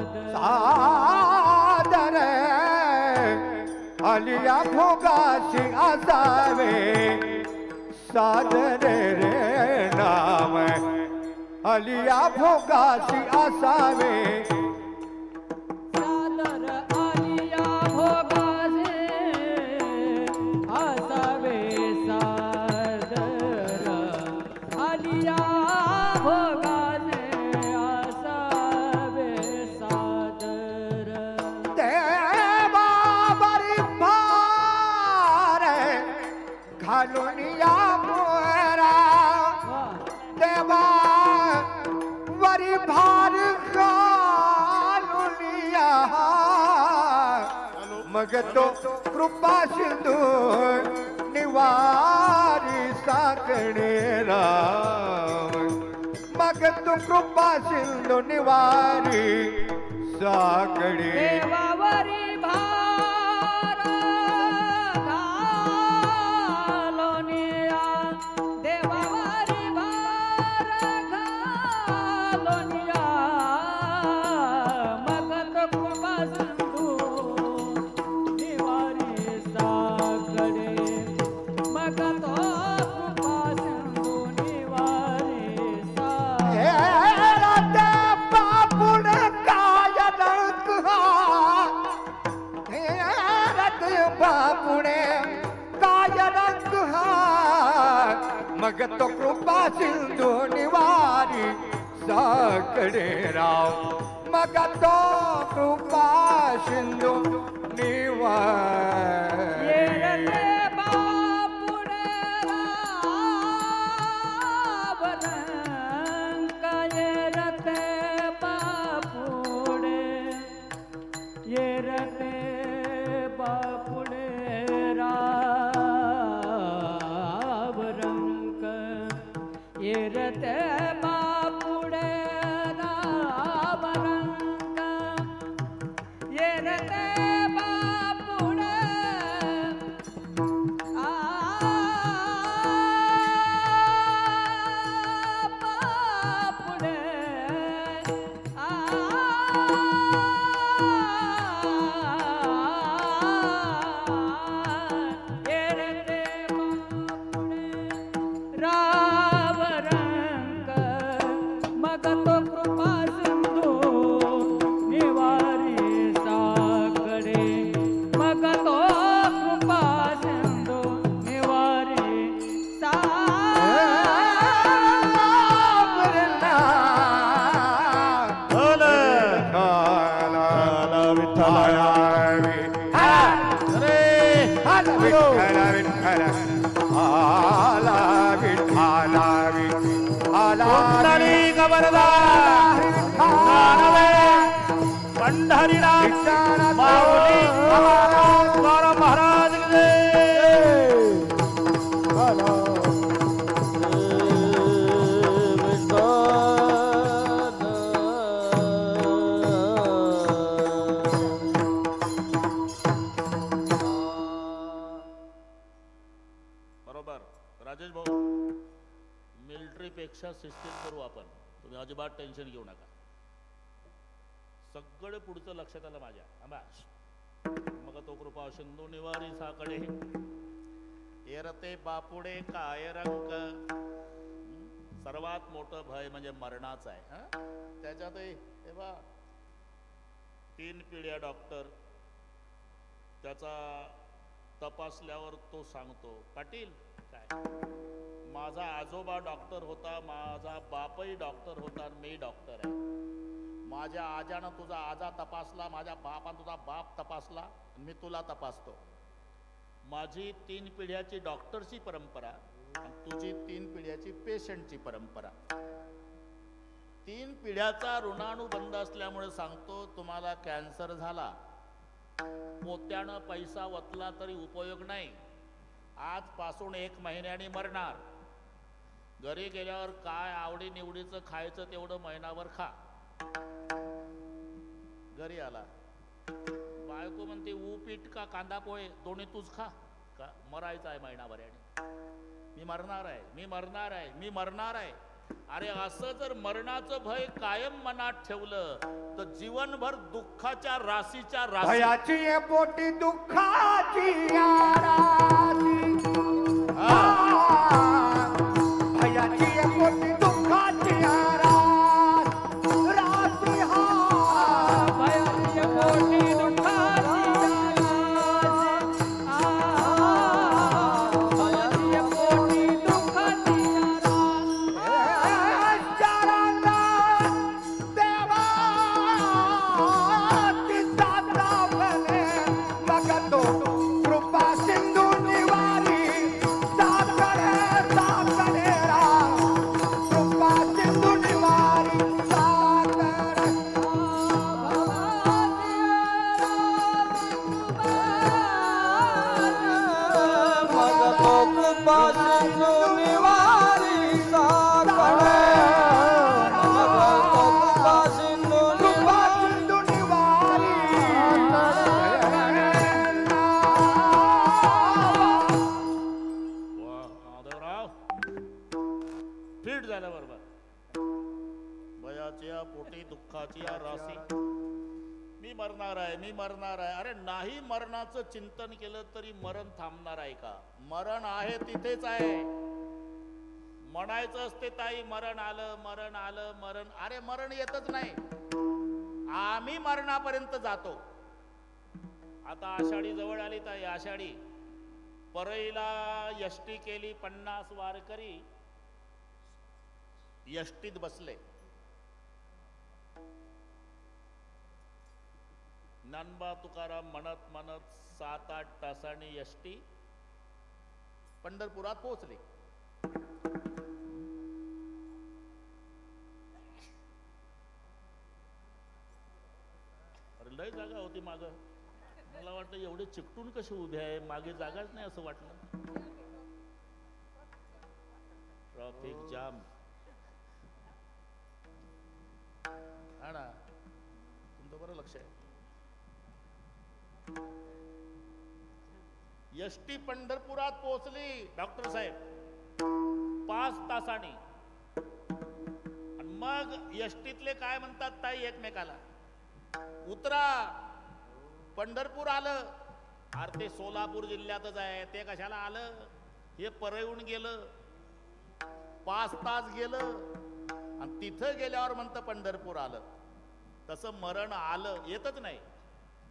आलिया भोगासी असावे सादरे रे नाम आलिया भोगासी असावे सादर आलिया भोगासे असावे सादर आलिया भोगासे असावे सादर देवा बरी भार घालून या मोरा देवा वरी भार घालून या मग तो कृपा सिंधू निवारी साकडे राम मग तो कृपा सिंधू निवारी साकडे देवावरी भार घालोनिया देवावरी भार घालोनिया मग तो कृपा सिंधू निवारी साकडे मग तो कृपा सिंधू निवारी साकडे बापुण काय रंग बापुणे काय रंग मग तो कृपा सिंधू निवारी साकडे राव मग तो कृपा सिंधू निवारी येरते बापुडे रावणंक येरते बापुडे येरते बापुडे रावणंक येरते बापुडे रावणंक येरते बापुडे बापुडे येरते बापुडे रावणंक मग तो कृपा सिंधू निवारी साकडे मग तो कृपा सिंधू निवारी पंढरीनाथ माऊली तुकाराम महाराज की जय. बरोबर राजेश भाऊ मिलिटरी पेक्षा शिस्तीत करू आपण तुम्ही अजिबात टेन्शन घेऊ नका सगळं पुढचं लक्षात आलं माझ्या आंबाश मग तो कृपा सिंधू निवारी साकडे येरते बापुडे काय रंक सर्वात मोठं भय म्हणजे मरणाचं आहे हा त्याच्यातही हे बा 3 पिढ्या डॉक्टर त्याचा तपासल्यावर तो सांगतो पाटील काय माझा आजोबा डॉक्टर होता माझा बापही डॉक्टर होता मी डॉक्टर आहे माझ्या आजानं तुझा आजा तपासला माझ्या बापानं तुझा बाप तपासला मी तुला तपासतो माझी 3 पिढ्याची डॉक्टरची परंपरा आणि तुझी 3 पिढ्याची पेशंटची परंपरा 3 पिढ्याचा ऋणानुबंध असल्यामुळे सांगतो तुम्हाला कॅन्सर झाला पोत्यानं पैसा वतला तरी उपयोग नाही आजपासून 1 महिन्याने मरणार घरी गेल्यावर काय आवडी निवडीचं खायचं तेवढं महिनाभर खा घरी आला बायको म्हणते पीठ का कांदा पोहे दोन्ही तूच खा का मरायचं आहे महिनाभराने मी मरणार आहे मी मरणार आहे मी मरणार आहे अरे असं जर मरणाचं भय कायम मनात ठेवलं तर जीवनभर दुःखाच्या राशीच्या राशी भयाची ये पोटी दुःखाची आराची सिंधू निवारी साकडे कृपा सिंधू निवारी वा माधवराव फिट झालं बरोबर. भयाच्या पोटी दुःखाची या राशी. मी मरणार आहे, मी मरणार आहे. अरे नाही, मरणाचं चिंतन केलं तरी मरण थांबणार आहे का? मरण आहे तिथेच आहे. म्हणायचं असते ताई मरण आलं, मरण आलं, मरण. अरे मरण येतच नाही, आम्ही मरणापर्यंत जातो. आता आषाढी जवळ आली ताई, आषाढी. परईला यष्टी केली, 50 वारकरी यष्टीत बसले. ज्ञानबा तुकाराम म्हणत म्हणत 7-8 तासांनी यष्टी पंढरपुरात पोहोचली. अरे लय जागा होती माग. मला वाटलं एवढे चिकटून कसे उभे आहे, मागे जागाच नाही असं वाटलं. Traffic jam. हा ना, तुमचं बरं लक्ष आहे. यष्टी पंढरपुरात पोहोचली डॉक्टर साहेब 5 तासांनी. आणि मग यष्टीतले काय म्हणतात ताई एकमेकाला, उतरा पंढरपूर आलं. अरे ते सोलापूर जिल्ह्यातच आहे, ते कशाला आलं? हे परळून गेलं, 5 तास गेलं आणि तिथं गेल्यावर म्हणतं पंढरपूर आलं. तसं मरण आलं, येतच नाही.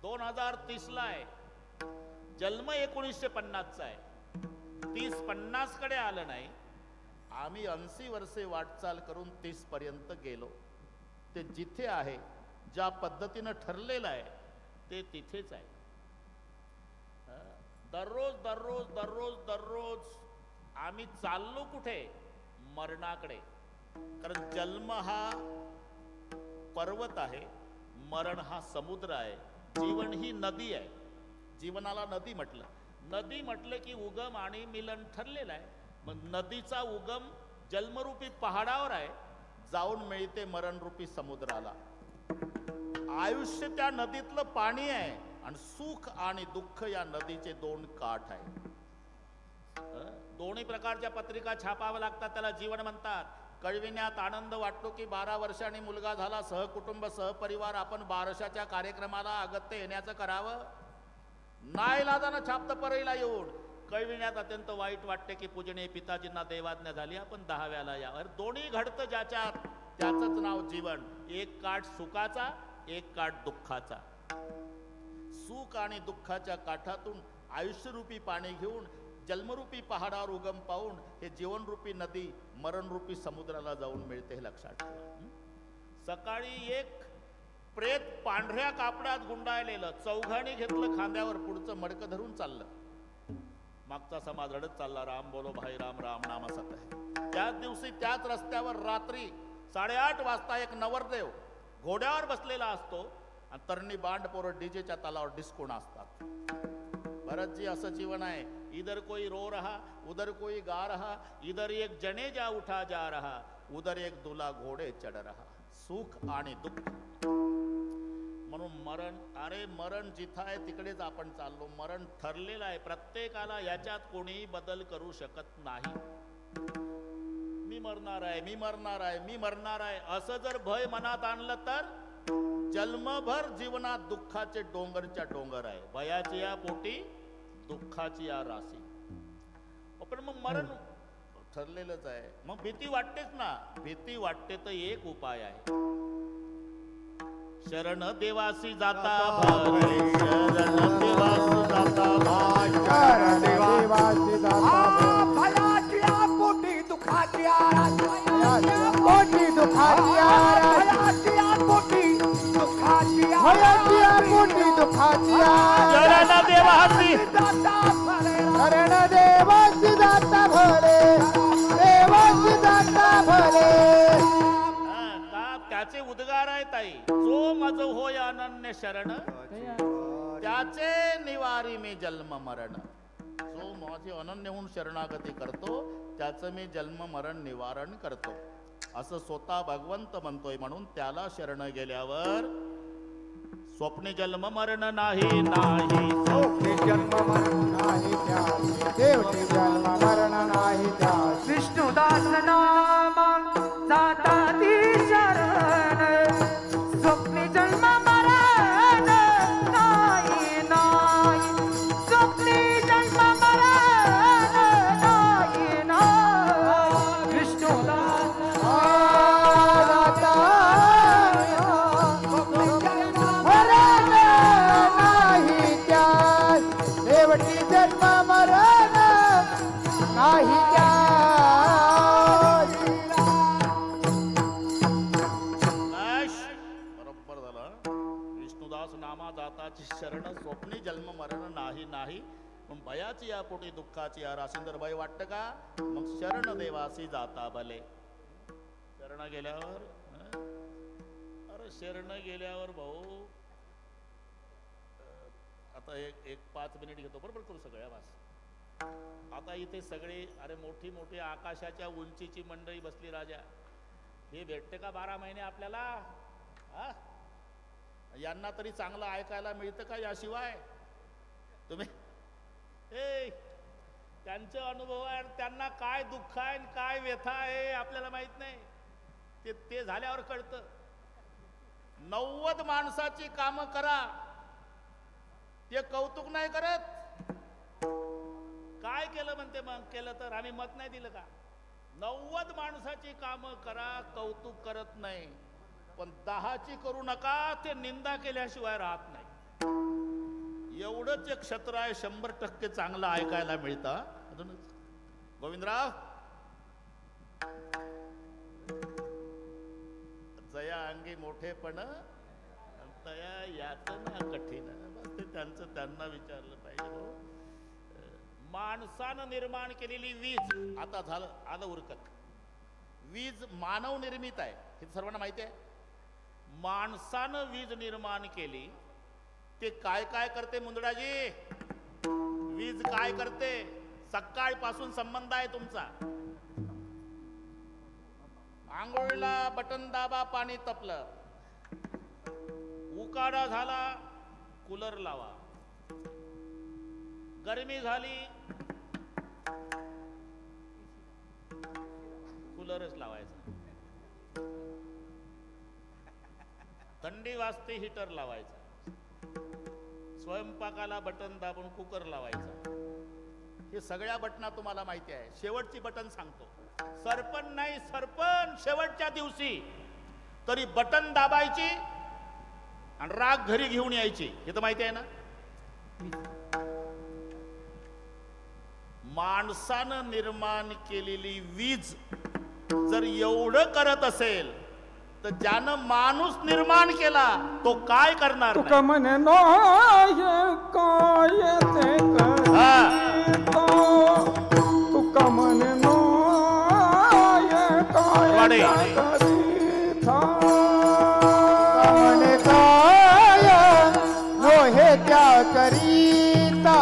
2030 ला आहे, जन्म 1950चा आहे. 30-50 कडे आलं नाही. आम्ही 80 वर्षे वाटचाल करून 30 पर्यंत गेलो. ते जिथे आहे, ज्या पद्धतीनं ठरलेलं आहे ते तिथेच आहे. दररोज दररोज दररोज दररोज आम्ही चाललो कुठे? मरणाकडे. कारण जन्म हा पर्वत आहे, मरण हा समुद्र आहे, जीवन ही नदी आहे. जीवनाला नदी म्हटलं. नदी म्हटलं की उगम आणि मिलन ठरलेलं आहे. मग नदीचा उगम जन्मरूपी पहाडावर आहे, जाऊन मिळते मरणरूपी समुद्राला. आयुष्य त्या नदीतलं पाणी आहे आणि सुख आणि दुःख या नदीचे 2 काठ आहेत. दोन्ही प्रकारच्या पत्रिका छापाव्या लागतात, त्याला जीवन म्हणतात. कळविण्यात आनंद वाटतो की 12 वर्षांनी मुलगा झाला, सहकुटुंब सहपरिवार आपण बारशाच्या कार्यक्रमाला अगत्य येण्याचं करावं. नाईलाजानं छापतं परईला येऊन. कळविण्यात अत्यंत वाईट वाटते की पूजनीय पिताजींना देवाज्ञा झाली, आपण 10व्याला यावर. दोन्ही घडतं ज्याच्यात त्याचंच नाव जीवन. एक काठ सुखाचा, एक काठ दुःखाचा. सुख आणि दुःखाच्या काठातून आयुष्यरूपी पाणी घेऊन जन्मरूपी पहाडावर उगम पाहून हे जीवनरूपी नदी मरणरूपी समुद्राला जाऊन मिळते, हे लक्षात ठेवा. सकाळी एक प्रेत पांढऱ्या कापडात गुंडाळलेलं चौघाणी घेतलं खांद्यावर, पुढचं मडकं धरून चाललं. मागचा समाज रडत चालला, राम बोलो भाई राम, राम नाम सत आहे. त्याच दिवशी त्याच रस्त्यावर रात्री 8:30 वाजता एक नवरदेव घोड्यावर बसलेला असतो आणि तरणी बांड पोरं डीजेच्या तालावर डिस्को नाचतात. भरत जी असं जीवन आहे. इधर कोई रो रहा, उधर कोई गा रहा, इधर एक जनेजा उठा जा रहा, उधर एक दूल्हा घोडे चढ रहा. सुख आणि दुःख. म्हणून मरण, अरे मरण जिथं आहे तिकडेच आपण चाललो. मरण ठरलेलं आहे प्रत्येकाला, याच्यात कोणीही बदल करू शकत नाही. मी मरणार आहे, मी मरणार आहे, मी मरणार आहे असं जर भय मनात आणलं तर जन्मभर जीवनात दुःखाचे डोंगरच्या डोंगर आहे. भयाची या पोटी दुःखाची या राशी. पण मग मरण ठरलेलंच आहे. मग भीती वाटतेच ना. भीती वाटते तर एक उपाय आहे. शरण देवासी जाता भारे, शरण देवासी जाता भारे, शरण देवासी जाता भयाची पोटी दुखाची पोटी दुखाची भयाची पोटी दुखाची भयाची पोटी दुखाची शरण देवासी शरण देवासी जाता भले, देवासी जाता भले. का त्याचे उद्गार आहेत ताई. जो मज होय अनन्य शरण, त्याचे निवारी मी जन्म मरण. जो माझे अनन्य होऊन शरणागती करतो त्याचं मी जन्म मरण निवारण करतो असं स्वतः भगवंत म्हणतोय. म्हणून त्याला शरण गेल्यावर स्वप्ने जन्म मरण नाही नाही. स्वप्ने जन्म मरण नाही त्यास देवते जन्म मरण नाही त्यास. विष्णुदास नामा जाता ती शरण स्वप्ने जन्म मरण नाही नाही. स्वप्ने जन्म मरण नाही नाही. विष्णुदास मरण नाही त्यास देवटी जन्म मरण नाही त्यास. बरोबर झालं. विष्णुदास नामा जाताची शरण स्वप्नी जन्म मरण नाही नाही. मग भयाची या पोटी दुःखाची या राशींदर भय वाटतं का? मग शरण देवासी जाता भले. शरण गेल्यावर अरे शरण गेल्यावर भाऊ आता एक 5 मिनिट घेतो बरोबर करू सगळ्या वास. आता इथे सगळे अरे मोठी मोठी आकाशाच्या उंचीची मंडळी बसली राजा. हे भेटते का 12 महिने आपल्याला? हा यांना तरी चांगलं ऐकायला मिळतं का याशिवाय? तुम्ही त्यांचे अनुभव आहे, त्यांना काय दुःख आहे काय व्यथा आहे आपल्याला माहित नाही. ते झाल्यावर कळतं. 90 माणसाची कामं करा ते कौतुक नाही करत. काय केलं म्हणते मग? केलं तर आम्ही मत नाही दिलं का? 90 माणसाची कामं करा कौतुक करत नाही, पण 10ची करू नका ते निंदा केल्याशिवाय राहत नाही. एवढंच एक क्षेत्र आहे 100% चांगलं ऐकायला मिळतं. अजूनच गोविंदराव जया अंगी मोठेपण तया यातना कठीण. बस ते त्यांचं त्यांना विचारलं पाहिजे. माणसानं निर्माण केलेली वीज आता झालं आलं उरकत. वीज मानव निर्मित आहे हे सर्वांना माहिती आहे. माणसानं वीज निर्माण केली. ते काय काय करते मुंदडाजी? वीज काय करते? सकाळपासून संबंध आहे तुमचा. आंघोळीला बटन दाबा पाणी तपलं, उकाडा झाला कूलर लावा, गरमी झाली कूलरच लावायचा, थंडी वाजते हीटर लावायचा, स्वयंपाकाला बटन दाबून कुकर लावायचा. हे सगळ्या बटना तुम्हाला माहिती आहे. शेवटची बटन सांगतो. सरपण नाही सरपण शेवटच्या दिवशी तरी बटन दाबायची आणि राग घरी घेऊन यायची. हे तर माहिती आहे ना. माणसानं निर्माण केलेली वीज जर एवढं करत असेल तर ज्यानं माणूस निर्माण केला तो काय करणार? तुका म्हणे नो काय ते करीतो. तुका म्हणे नो काय करीता. म्हणे काय नो हे त्या करीता.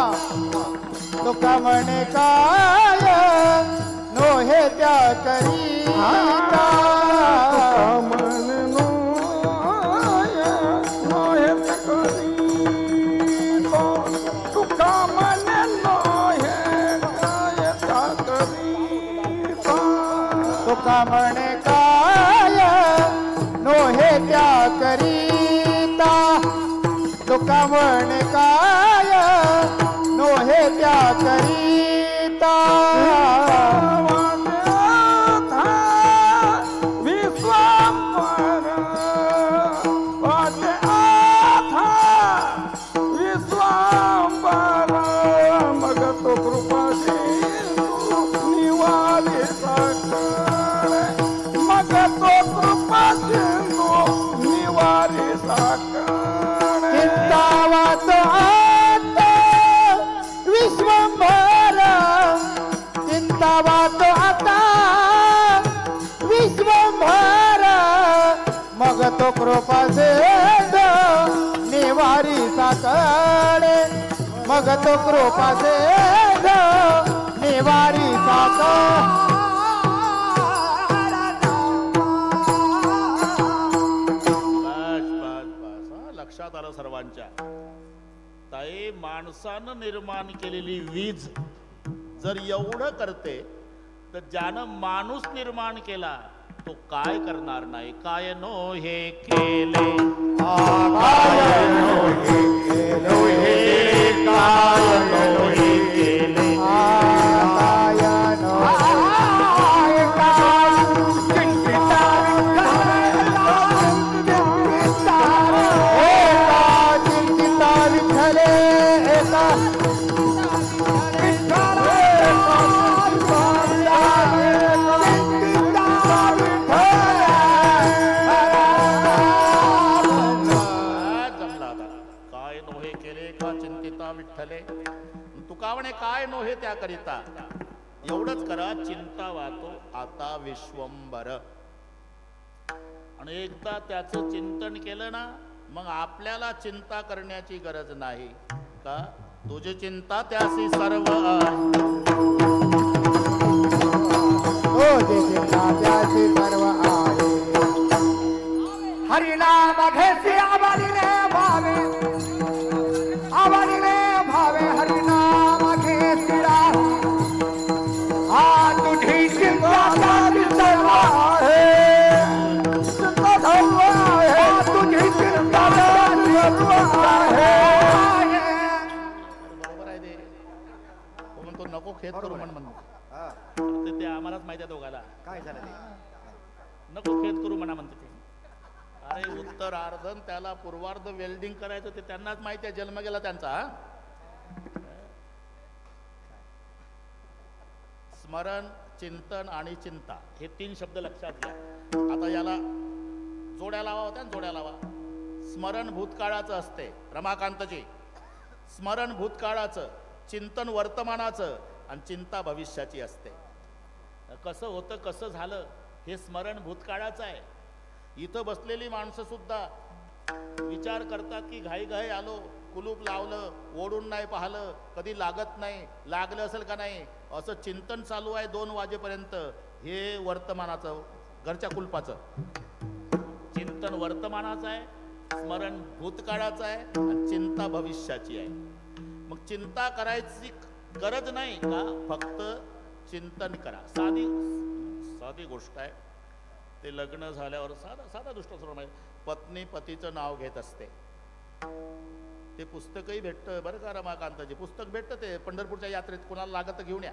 तुका म्हणे काय नो हे त्या करीता. तुका म्हणे काय नो हे त्या करीता. तुका म्हणे काय नो हे त्या करीता. विश्वांबर वाटे आथा विश्वांबर मग तो कृपाशी निवाले साकडे. मग तो कृपाशी निवाले साकडे. चिंतावात आता विश्वंभर. चिंतावात आता विश्वंभर. मग तो कृपासे निवारी साकडे. मग तो कृपासे निवारी सात बस बस बस हा, लक्षात आलं सर्वांच्या. ताई माणसानं निर्माण केलेली वीज जर एवढं करते तर ज्यानं माणूस निर्माण केला तो काय करणार नाही. काय नो हे केले तुका म्हणे काय नोहे त्याकरिता. एवढंच करा चिंता वातो आता विश्वंभर. आणि एकदा त्याचं चिंतन केलं ना मग आपल्याला चिंता करण्याची गरज नाही. का तुझी चिंता त्यासी सर्व त्याची सर्व आहे. हरिनाम घेसी आबादिले भावे हरिनाम घेसिरा. हा तुझी चिंता त्याची सर्व आहे. तुझी चिंता त्याची सर्व आहे. बरोबर आहे ते. तो म्हणतो नको खेद करू म्हणतो. हा, ते आम्हालाच माहिती आहे दोघाला. काय झालं ते? नको खेद करू म्हणा म्हणते ते. अरे उत्तरार्ध त्याला पूर्वार्ध वेल्डिंग करायचं ते त्यांनाच माहिती आहे. जन्म गेला त्यांचा. स्मरण चिंतन आणि चिंता हे 3 शब्द लक्षात घ्या. आता याला जोड्या लावा होत्या ना, जोड्या लावा. स्मरण भूतकाळाचं असते रमाकांतजी. स्मरण भूतकाळाचं, चिंतन वर्तमानाचं आणि चिंता भविष्याची असते. कसं होतं कसं झालं हे स्मरण भूतकाळाचं आहे. इथं बसलेली माणसं सुद्धा विचार करतात की घाई घाई आलो, कुलूप लावलं, ओढून नाही पाहिलं, कधी लागत नाही, लागलं असेल का नाही असं चिंतन चालू आहे 2 वाजेपर्यंत. हे वर्तमानाचं, घरच्या कुलपाचं चिंतन वर्तमानाचं आहे, स्मरण भूतकाळाचं आहे आणि चिंता भविष्याची आहे. मग चिंता करायची गरज नाही का, फक्त चिंतन करा. साधी गोष्ट आहे. ते लग्न झाल्यावर साधा दृष्टांत पत्नी पतीचं नाव घेत असते. ते पुस्तकही भेटतं बरं का रमाकांतजी. पुस्तक भेटतं ते पंढरपूरच्या यात्रेत, कोणाला लागत घेऊन या.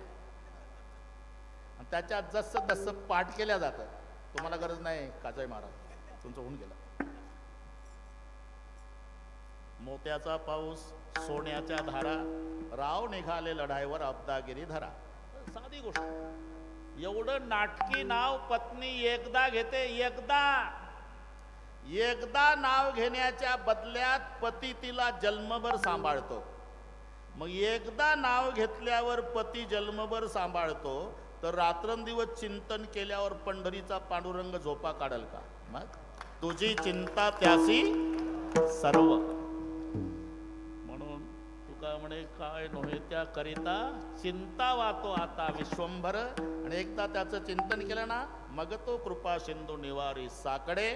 आणि त्याच्यात जसं तसं पाठ केल्या जातं. तुम्हाला गरज नाही काजय महाराज, तुमचं होऊन गेलं. मोत्याचा पाऊस सोन्याच्या धारा, राव निघाले लढाईवर अब्दागिरी धरा. साधी गोष्ट. एवढं नाटकी नाव पत्नी एकदा घेते. एकदा नाव घेण्याच्या बदल्यात पती तिला जन्मभर सांभाळतो. मग एकदा नाव घेतल्यावर पती जन्मभर सांभाळतो तर रात्रंदिवस चिंतन केल्यावर पंढरीचा पांडुरंग झोपा काढल का. मग तुझी चिंता त्यासी सर्व. म्हणून तुका म्हणे काय नव्हे त्या करिता चिंता वातो आता विश्वंभर. आणि एकदा त्याचं चिंतन केलं ना मग तो कृपा सिंधू निवारी साकडे.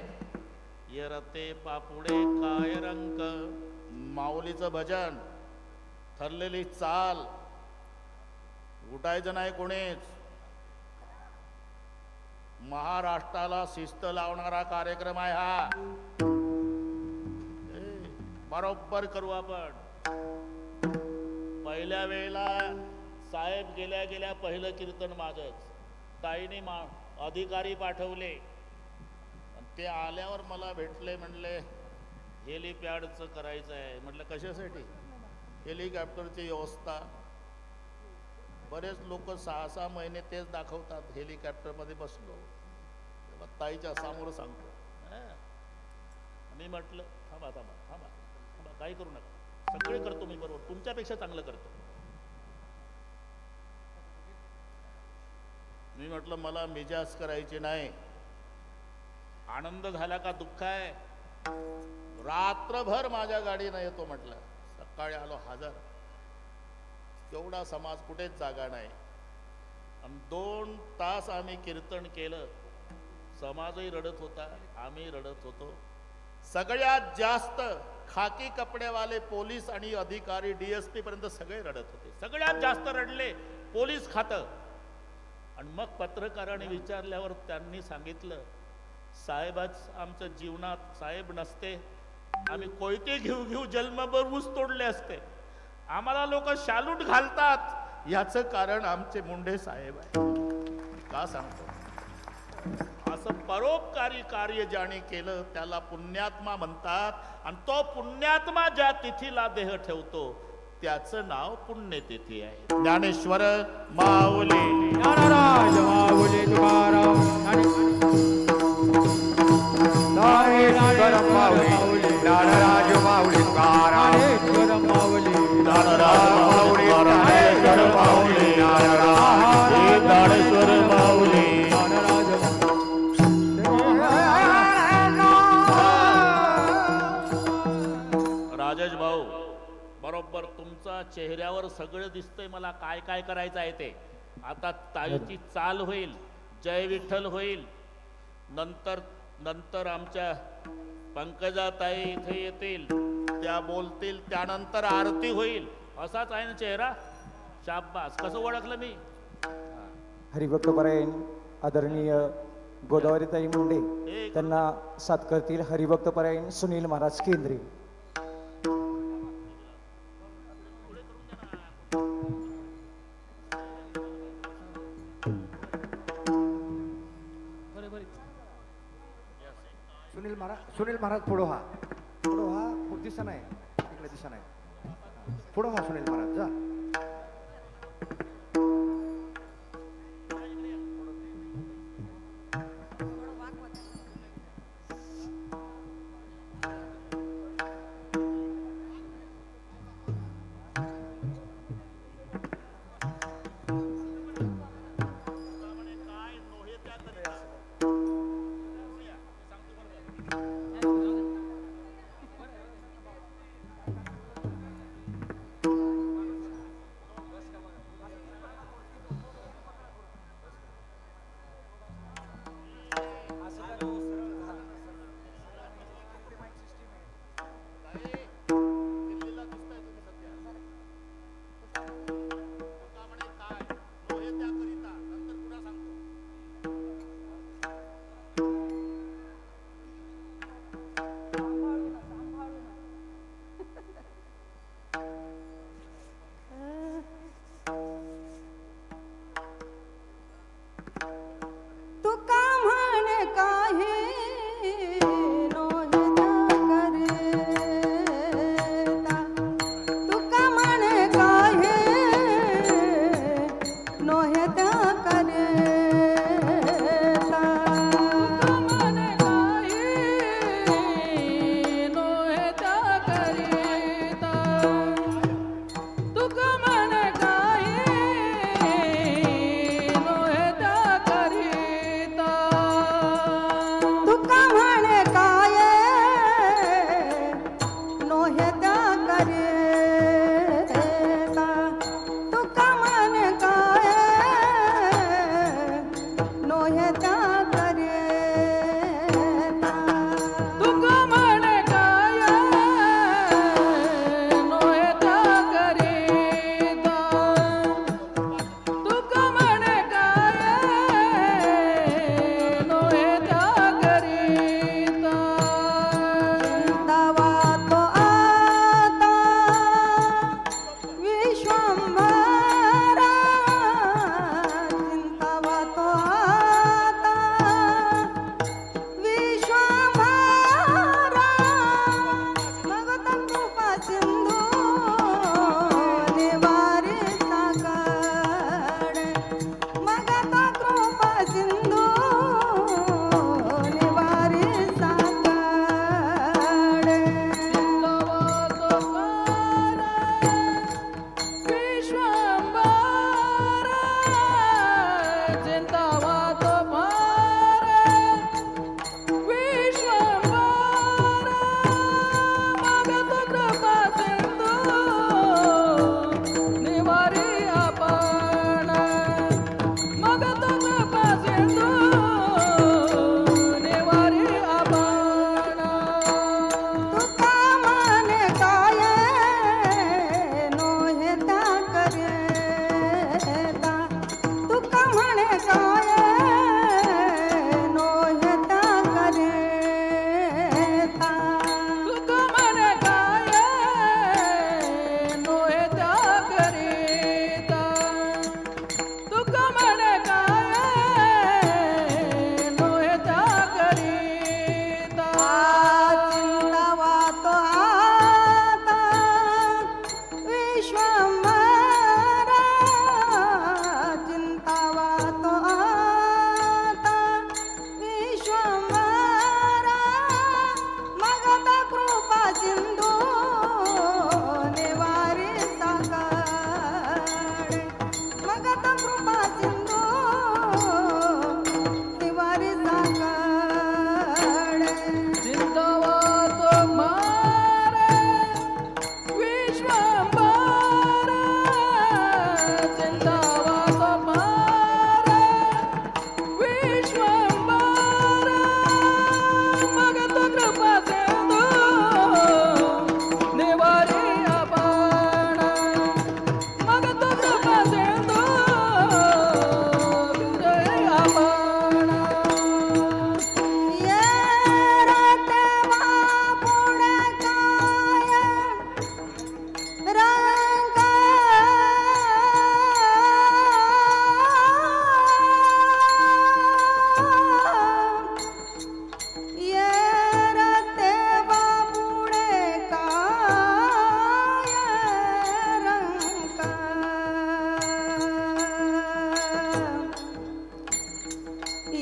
येरते पापुडे काय रंक. माऊलीचं भजन, ठरलेली चाल, उठायचं नाही कोणीच. महाराष्ट्राला शिस्त लावणारा कार्यक्रम आहे हा. बरोबर करू आपण. पहिल्या वेळेला साहेब गेल्या गेल्या पहिलं कीर्तन माझंच. ताईने अधिकारी पाठवले. ते आल्यावर मला भेटले, म्हणले हेलिपॅडचं करायचं आहे. म्हटलं कशासाठी. हेलिकॉप्टरची व्यवस्था. बरेच लोक 6-6 महिने तेच दाखवतात. हेलिकॉप्टरमध्ये बसलो ताईच्या समोर सांगतो. मी म्हटलं थांबा थांबा थांबा थांबा, काही करू नका, सगळे करतो मी बरोबर, तुमच्यापेक्षा चांगलं करतो. मी म्हटलं मला मिजाज करायची नाही. आनंद झाला का दुःख आहे. रात्रभर माझ्या गाडीनं येतो म्हटलं. सकाळी आलो हजर. एवढा समाज, कुठेच जागा नाही. आणि 2 तास आम्ही कीर्तन केलं. समाजही रडत होता, आम्ही रडत होतो. सगळ्यात जास्त खाकी कपडेवाले पोलीस आणि अधिकारी DSP पर्यंत सगळे रडत होते. सगळ्यात जास्त रडले पोलीस खातं. आणि मग पत्रकारांनी विचारल्यावर त्यांनी सांगितलं, साहेबच आमच्या जीवनात साहेब नसते आम्ही कोयते घेऊ जन्मभर ऊस तोडले असते. आम्हाला लोक शालूट घालतात याचं कारण आमचे मुंडे साहेब आहे. का सांगतो? असं परोपकारी कार्य ज्याने केलं त्याला पुण्यात्मा म्हणतात. आणि तो पुण्यात्मा ज्या तिथीला देह ठेवतो त्याचं नाव पुण्यतिथी आहे. ज्ञानेश्वर माऊली, ज्ञानराज माऊली तुकाराम, ज्ञानेश्वर माऊली, ज्ञानराज माऊली तुकाराम, ज्ञानेश्वर माऊली, ज्ञानराज माऊली, ज्ञानेश्वर माऊली, ज्ञानेश्वर माऊली. राजेश भाऊ, बरोबर तुमचा चेहऱ्यावर सगळं दिसतंय. मला काय काय करायचं आहे ते. आता ताईची चाल होईल, जय विठ्ठल होईल, नंतर आमच्या पंकजाताई इथे येतील, त्या बोलतील, त्यानंतर आरती होईल. असाच आहे ना चेहरा? शाब्बास. कसं ओळखलं मी? हरिभक्तपरायण आदरणीय गोदावरीताई मुंडे त्यांना साथ करतील हरिभक्तपरायण सुनील महाराज केंद्रे. सुनील महाराज पुढं हा दिसा नाही, इकडे दिसा नाही, पुढं हा सुनील महाराज जा.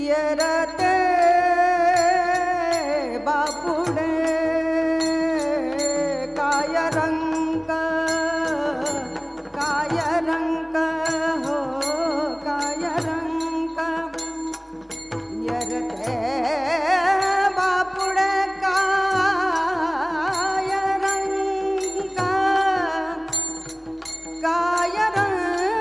येरते बापुडे काय रंग हो काय रंग येरते बापुडे काय रंग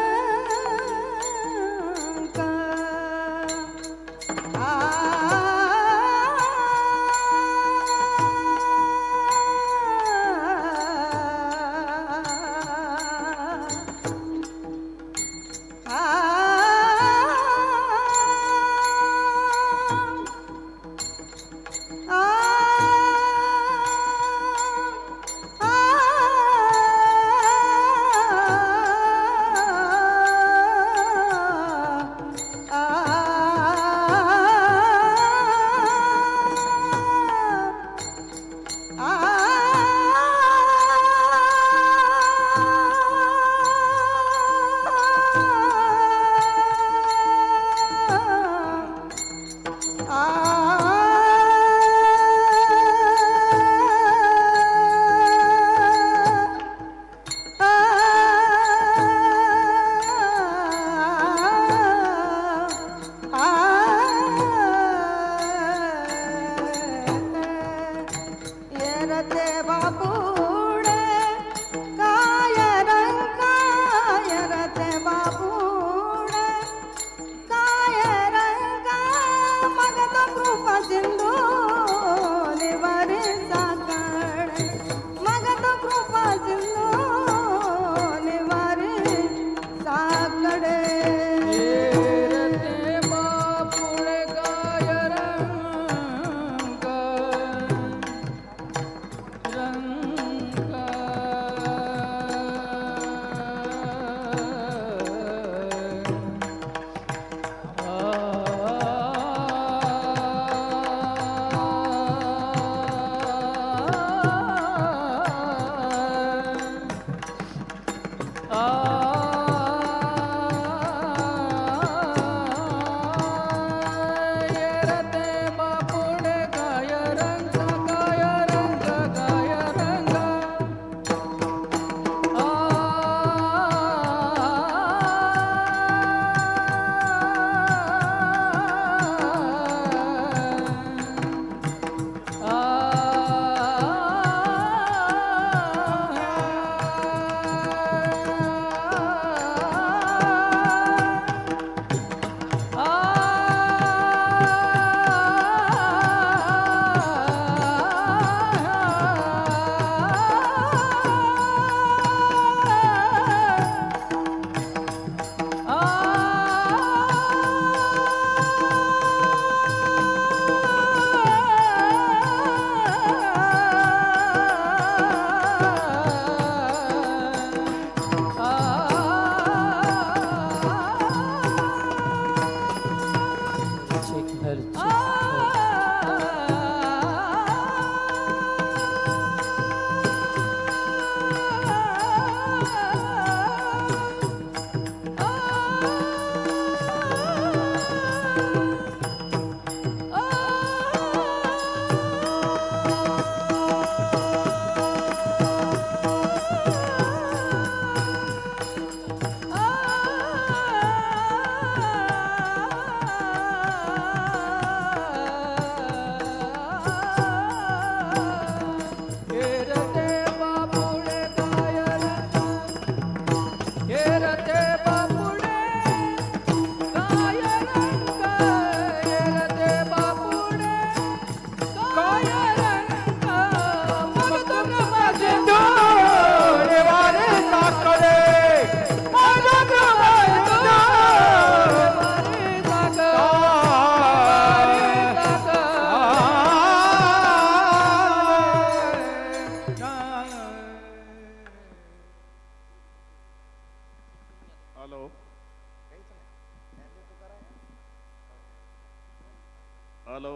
हॅलो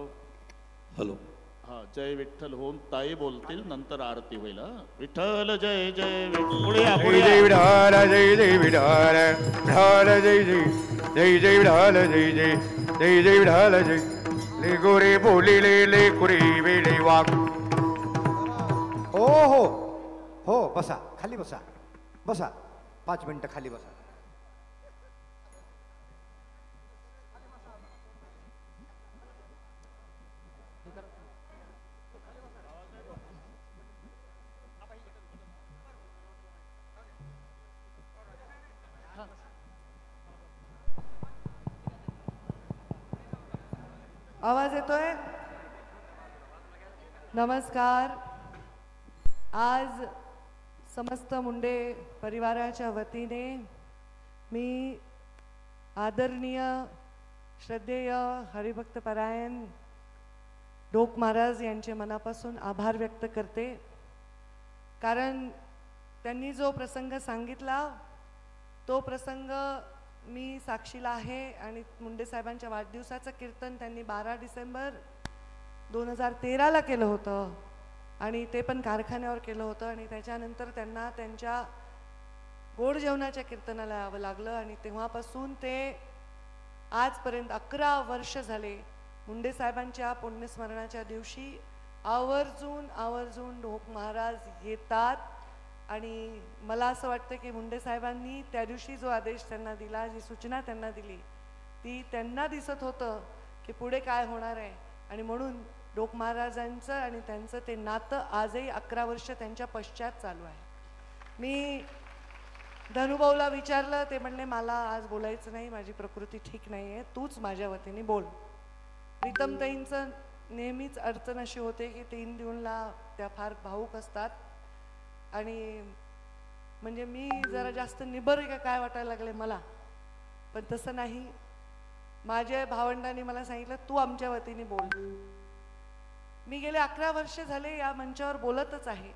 हॅलो. हा, जय विठ्ठल होऊन ताई बोलतील, नंतर आरती होईल. हा, विठ्ठल जय जय विठ्ठल. पुढे या, पुढे जय या. विठाल जय जय विठाल विठाल जय जय जय जय विठाल जय जय जय जय विठाल जय ले गोरे बोलिले ले कुरे वेळे वाघ. हो हो हो, बसा खाली बसा बसा, 5 मिनिटं खाली बसा. आवाज येतोय? नमस्कार. आज समस्त मुंडे परिवाराच्या वतीने मी आदरणीय श्रद्धेय हरिभक्त परायण ढोक महाराज यांचे मनापासून आभार व्यक्त करते. कारण त्यांनी जो प्रसंग सांगितला तो प्रसंग मी साक्षीला आहे. आणि मुंडे साहेबांच्या वाढदिवसाचं कीर्तन त्यांनी 12 डिसेंबर 2013ला केलं होतं आणि ते पण कारखान्यावर केलं होतं. आणि त्याच्यानंतर त्यांना त्यांच्या गोड जेवणाच्या कीर्तनाला यावं लागलं आणि तेव्हापासून ते आजपर्यंत 11 वर्ष झाले मुंडे साहेबांच्या पुण्यस्मरणाच्या दिवशी आवर्जून ढोक महाराज येतात. आणि मला असं वाटतं की मुंडे साहेबांनी त्या दिवशी जो आदेश त्यांना दिला, जी सूचना त्यांना दिली, ती त्यांना दिसत होतं की पुढे काय होणार आहे. आणि म्हणून ढोक महाराजांचं आणि त्यांचं ते नातं आजही 11 वर्ष त्यांच्या पश्चात चालू आहे. मी धनुभाऊला विचारलं, ते म्हणले मला आज बोलायचं नाही, माझी प्रकृती ठीक नाही आहे, तूच माझ्या वतीने बोल. प्रीतमताईंचं नेहमीच अडचण अशी होते की 3 जूनला त्या फार भावूक असतात आणि म्हणजे मी जरा जास्त निबर का काय वाटायला लागले मला, पण तसं नाही. माझ्या भावंडांनी मला सांगितलं तू आमच्या वतीने बोल. मी गेले 11 वर्ष झाले या मंचावर बोलतच आहे.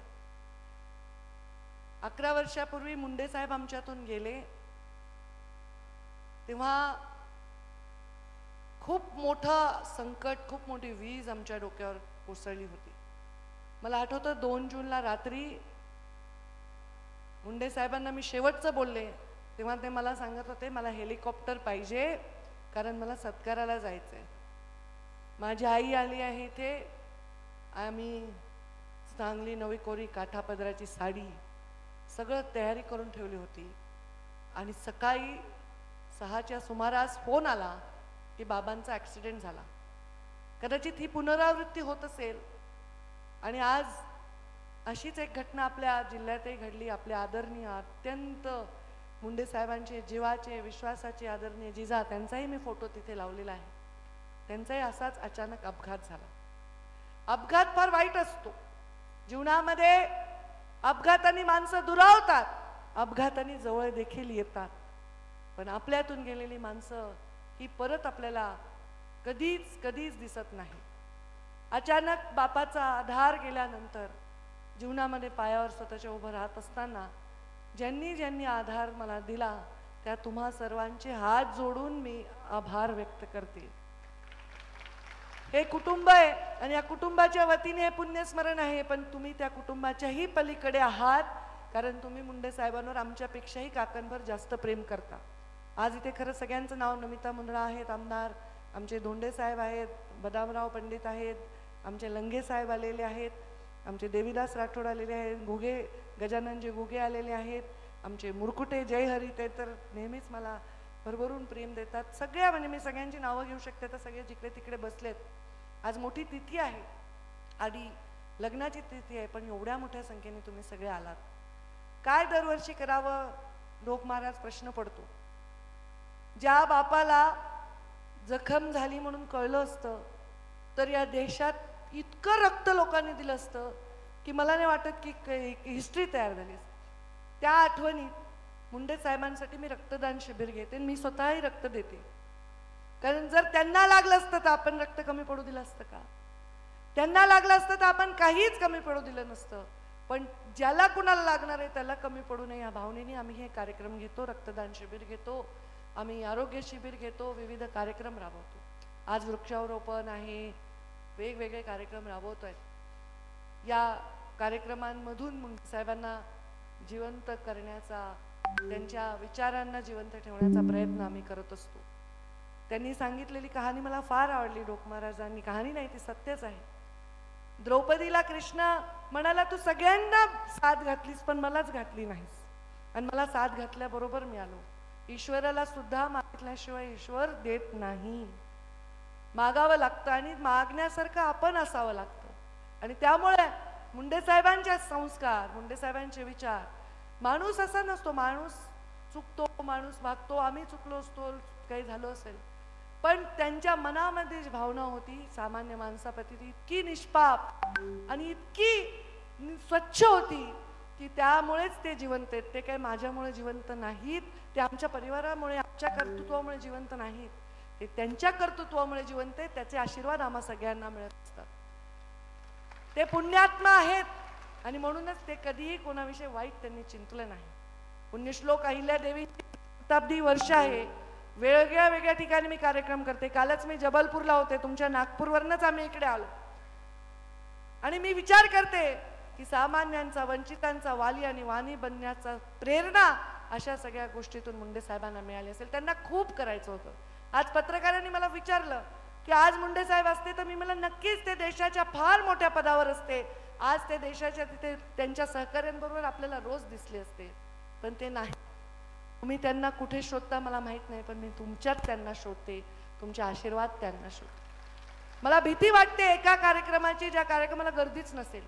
11 वर्षापूर्वी मुंडे साहेब आमच्यातून गेले तेव्हा खूप मोठं संकट, खूप मोठी वीज आमच्या डोक्यावर कोसळली होती. मला आठवतं 2 जूनला रात्री मुंडे साहेबांना मी शेवटचं बोलले तेव्हा ते मला सांगत होते मला हेलिकॉप्टर पाहिजे कारण मला सत्काराला जायचं आहे. माझी आई आली आहे इथे. आम्ही चांगली नवी कोरी काठापदराची साडी सगळं तयारी करून ठेवली होती आणि सकाळी 6च्या सुमारास फोन आला की बाबांचा ॲक्सिडेंट झाला. कदाचित ही पुनरावृत्ती होत असेल आणि आज अशीच एक घटना आपल्या जिल्ह्यातही घडली. आपल्या आदरणीय अत्यंत मुंडे साहेबांचे जीवाचे विश्वासाचे आदरणीय जिजा, त्यांचाही मी फोटो तिथे लावलेला आहे. त्यांचाही असाच अचानक अपघात झाला. अपघात फार वाईट असतो जीवनामध्ये. अपघाताने माणसं दुरावतात, अपघाताने जवळ देखील येतात, पण आपल्यातून गेलेली माणसं ही परत आपल्याला कधीच दिसत नाही. अचानक बापाचा आधार गेल्यानंतर जीवनामध्ये पायावर स्वतःच्या उभं राहत असताना ज्यांनी आधार मला दिला त्या तुम्हा सर्वांचे हात जोडून मी आभार व्यक्त करते. हे कुटुंब आहे आणि या कुटुंबाच्या वतीने हे पुण्यस्मरण आहे, पण तुम्ही त्या कुटुंबाच्याही पलीकडे आहात कारण तुम्ही मुंडे साहेबांवर आमच्यापेक्षाही काकणभर जास्त प्रेम करता. आज इथे खरं सगळ्यांचं नाव, नमिता मुंदडा आहेत आमदार, आमचे धोंडे साहेब आहेत, बदामराव पंडित आहेत, आमचे लंगे साहेब आलेले आहेत, आमचे देवीदास राठोड आलेले आहेत, घुगे गजाननजी घुगे आलेले आहेत, आमचे मुरकुटे जयहरी ते तर नेहमीच मला भरभरून प्रेम देतात. सगळ्या म्हणजे मी सगळ्यांची नावं घेऊ शकते तर सगळे जिकडे तिकडे बसलेत. आज मोठी तिथी आहे आणि लग्नाची तिथी आहे, पण एवढ्या मोठ्या संख्येने तुम्ही सगळे आलात. काय दरवर्षी करावं ढोक महाराज प्रश्न पडतो. ज्या बापाला जखम झाली म्हणून कळलं असतं तर या देशात इतकं रक्त लोकांनी दिलं असतं की मला नाही वाटत की हिस्ट्री तयार झाली असती. त्या आठवणीत मुंडे साहेबांसाठी मी रक्तदान शिबिर घेते, मी स्वतःही रक्त देते. कारण जर त्यांना लागलं असतं तर आपण रक्त कमी पडू दिलं असतं का? त्यांना लागलं असतं तर आपण काहीच कमी पडू दिलं नसतं. पण ज्याला कुणाला लागणार आहे त्याला कमी पडू नये या भावनेने आम्ही हे कार्यक्रम घेतो, रक्तदान शिबिर घेतो, आम्ही आरोग्य शिबिर घेतो, विविध कार्यक्रम राबवतो. आज वृक्षारोपण आहे, वेगवेगळे कार्यक्रम राबवतोय. या कार्यक्रमांमधून मुंडे साहेबांना जिवंत करण्याचा, त्यांच्या विचारांना जिवंत ठेवण्याचा प्रयत्न आम्ही करत असतो. त्यांनी सांगितलेली कहाणी मला फार आवडली. डोक महाराजांनी, कहाणी नाही ती सत्यच आहे. द्रौपदीला कृष्ण म्हणाला तू सगळ्यांना साथ घातलीस पण मलाच घातली नाहीस, आणि मला साथ घातल्याबरोबर मी आलो. ईश्वराला सुद्धा मागितल्याशिवाय ईश्वर देत नाही, मागावं लागतं आणि मागण्यासारखं आपण असावं लागतं. आणि त्यामुळे मुंडे साहेबांचे संस्कार, मुंडे साहेबांचे विचार, माणूस असा नसतो, माणूस चुकतो, माणूस वागतो, आम्ही चुकलो असतो, काही झालं असेल, पण त्यांच्या मनामध्ये जी भावना होती सामान्य माणसाप्रती ती इतकी निष्पाप आणि इतकी स्वच्छ होती की त्यामुळेच ते जिवंत आहेत. ते काही माझ्यामुळे जिवंत नाहीत, ते आमच्या परिवारामुळे, आमच्या कर्तृत्वामुळे जिवंत नाहीत, ते त्यांच्या कर्तृत्वामुळे जिवंत आहेत. त्याचे आशीर्वाद आम्हा सगळ्यांना मिळत असतात. ते पुण्यात्मा आहेत आणि म्हणूनच ते कधीही कोणाविषयी वाईट त्यांनी चिंतलं नाही. पुण्यश्लोक अहिल्यादेवींची शताब्दी वर्ष आहे. वेगळ्या वेगळ्या ठिकाणी मी कार्यक्रम करते. कालच मी जबलपूरला होते, तुमच्या नागपूरवरनच आम्ही इकडे आलो. आणि मी विचार करते की सामान्यांचा, वंचितांचा वाली आणि वाणी बनण्याचा प्रेरणा अशा सगळ्या गोष्टीतून मुंडे साहेबांना मिळाली असेल. त्यांना खूप करायचं होतं. आज पत्रकारांनी मला विचारलं की आज मुंडे साहेब असते तर मी मला नक्कीच ते देशाच्या फार मोठ्या पदावर असते, आज ते देशाच्या तिथे त्यांच्या सहकाऱ्यांबरोबर आपल्याला रोज दिसले असते, पण ते नाही. तुम्ही त्यांना कुठे शोधता मला माहित नाही, पण मी तुमच्यात त्यांना शोधते, तुमचे आशीर्वाद त्यांना शोधते. मला भीती वाटते एका कार्यक्रमाची, ज्या कार्यक्रमाला गर्दीच नसेल.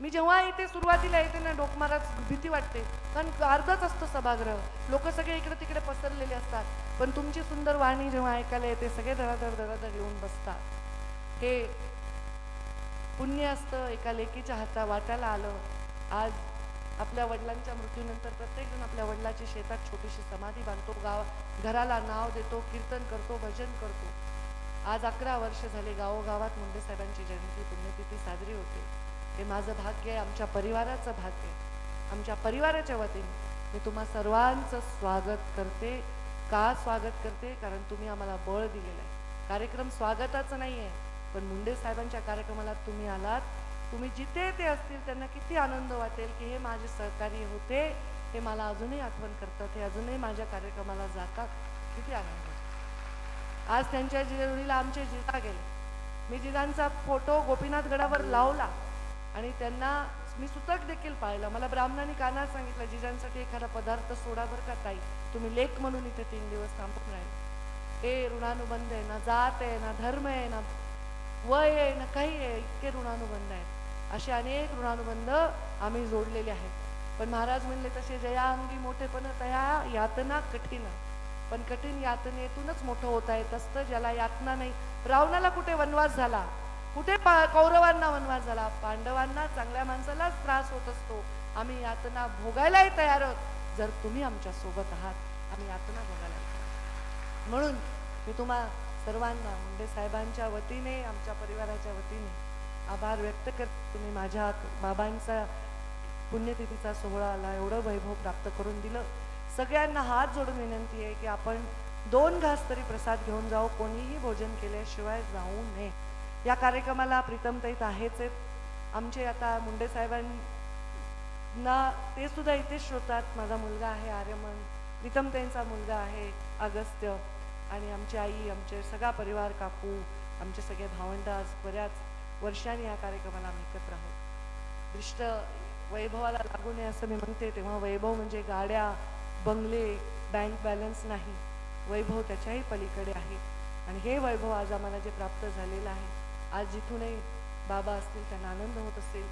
मी जेव्हा इथे सुरुवातीला येते ना डोक महाराज, भीती वाटते, कारण अर्धच असतं सभागृह, लोक सगळे इकडे तिकडे पसरलेले असतात, पण तुमची सुंदर वाणी जेव्हा ऐकायला येते सगळे धडाधड धडाधड येऊन बसतात. हे पुण्य असतं, एका लेकीच्या हाता वाटायला आलं. आज आपल्या वडिलांच्या मृत्यूनंतर प्रत्येकजण आपल्या वडिलाची शेतात छोटीशी समाधी बांधतो, घराला नाव देतो, कीर्तन करतो, भजन करतो. आज 11 वर्ष झाले गावोगावात मुंडे साहेबांची जयंती पुण्यतिथी साजरी होते. हे माझं भाग्य आहे, आमच्या परिवाराचं भाग्य आहे. आमच्या परिवाराच्या वतीने मी तुम्हा सर्वांचं स्वागत करते. का स्वागत करते? कारण तुम्ही आम्हाला बळ दिलेलं आहे. कार्यक्रम स्वागताचं नाही आहे, पण मुंडे साहेबांच्या कार्यक्रमाला तुम्ही आलात. तुम्ही जिथे ते असतील त्यांना किती आनंद वाटेल की हे माझे सहकारी होते, हे मला अजूनही आठवण करतात, हे अजूनही माझ्या कार्यक्रमाला जातात, किती आनंद. आज त्यांच्या जोडीला आमचे जिजा गेले. मी जिजांचा फोटो गोपीनाथ गडावर लावला आणि त्यांना मी सुतक देखील पाहिलं. मला ब्राह्मणांनी कानात सांगितलं जिजांसाठी एखादा पदार्थ सोडा बरं का ताई, तुम्ही लेख म्हणून इथे 3 दिवस थांबून राहिले. हे ऋणानुबंध आहे ना, जात आहे ना, धर्म आहे ना, वय आहे ना, काही आहे, इतके ऋणानुबंध आहेत. असे अनेक ऋणानुबंध आम्ही जोडलेले आहेत. पण महाराज म्हणले तसे जया अंगी मोठेपण तया यातना कठीण, पण कठीण यातनेतूनच मोठं होता येत असतं. ज्याला यातना नाही, रावणाला कुठे वनवास झाला, कुठे कौरवांना वनवास झाला, पांडवांना, चांगल्या माणसालाच त्रास होत असतो. आम्ही यातना भोगायलाही तयार आहोत जर तुम्ही आमच्या सोबत आहात. आम्ही यातना भोगायला. म्हणून मी तुम्हा सर्वांना मुंडे साहेबांच्या वतीने, आमच्या परिवाराच्या वतीने आभार व्यक्त करते. तुम्ही माझ्या बाबांचा पुण्यतिथीचा सोहळाला एवढं वैभव प्राप्त करून दिलं. सगळ्यांना हात जोडून विनंती आहे की आपण 2 घास तरी प्रसाद घेऊन जाऊ, कोणीही भोजन केल्याशिवाय जाऊ नये. या कार्यक्रमाला प्रीतमताई आहेच आहेत आमचे. आता मुंडे साहेबांना ते सुद्धा इथेच श्रोतात. माझा मुलगा आहे आर्यमन, प्रीतमताईंचा मुलगा आहे अगस्त्य, आणि आमची आई, आमचे सगळा परिवार, काकू, आमचे सगळे भावंड आज बऱ्याच वर्षांनी या कार्यक्रमाला आम्ही एकत्र आहोत. दृष्ट वैभवाला लागू नये असं मी म्हणते. तेव्हा वैभव म्हणजे गाड्या, बंगले, बँक बॅलन्स नाही, वैभव त्याच्याही पलीकडे आहे. आणि हे वैभव आज आम्हाला जे प्राप्त झालेलं आहे, आज जिथूनही बाबा असतील त्यांना आनंद होत असेल,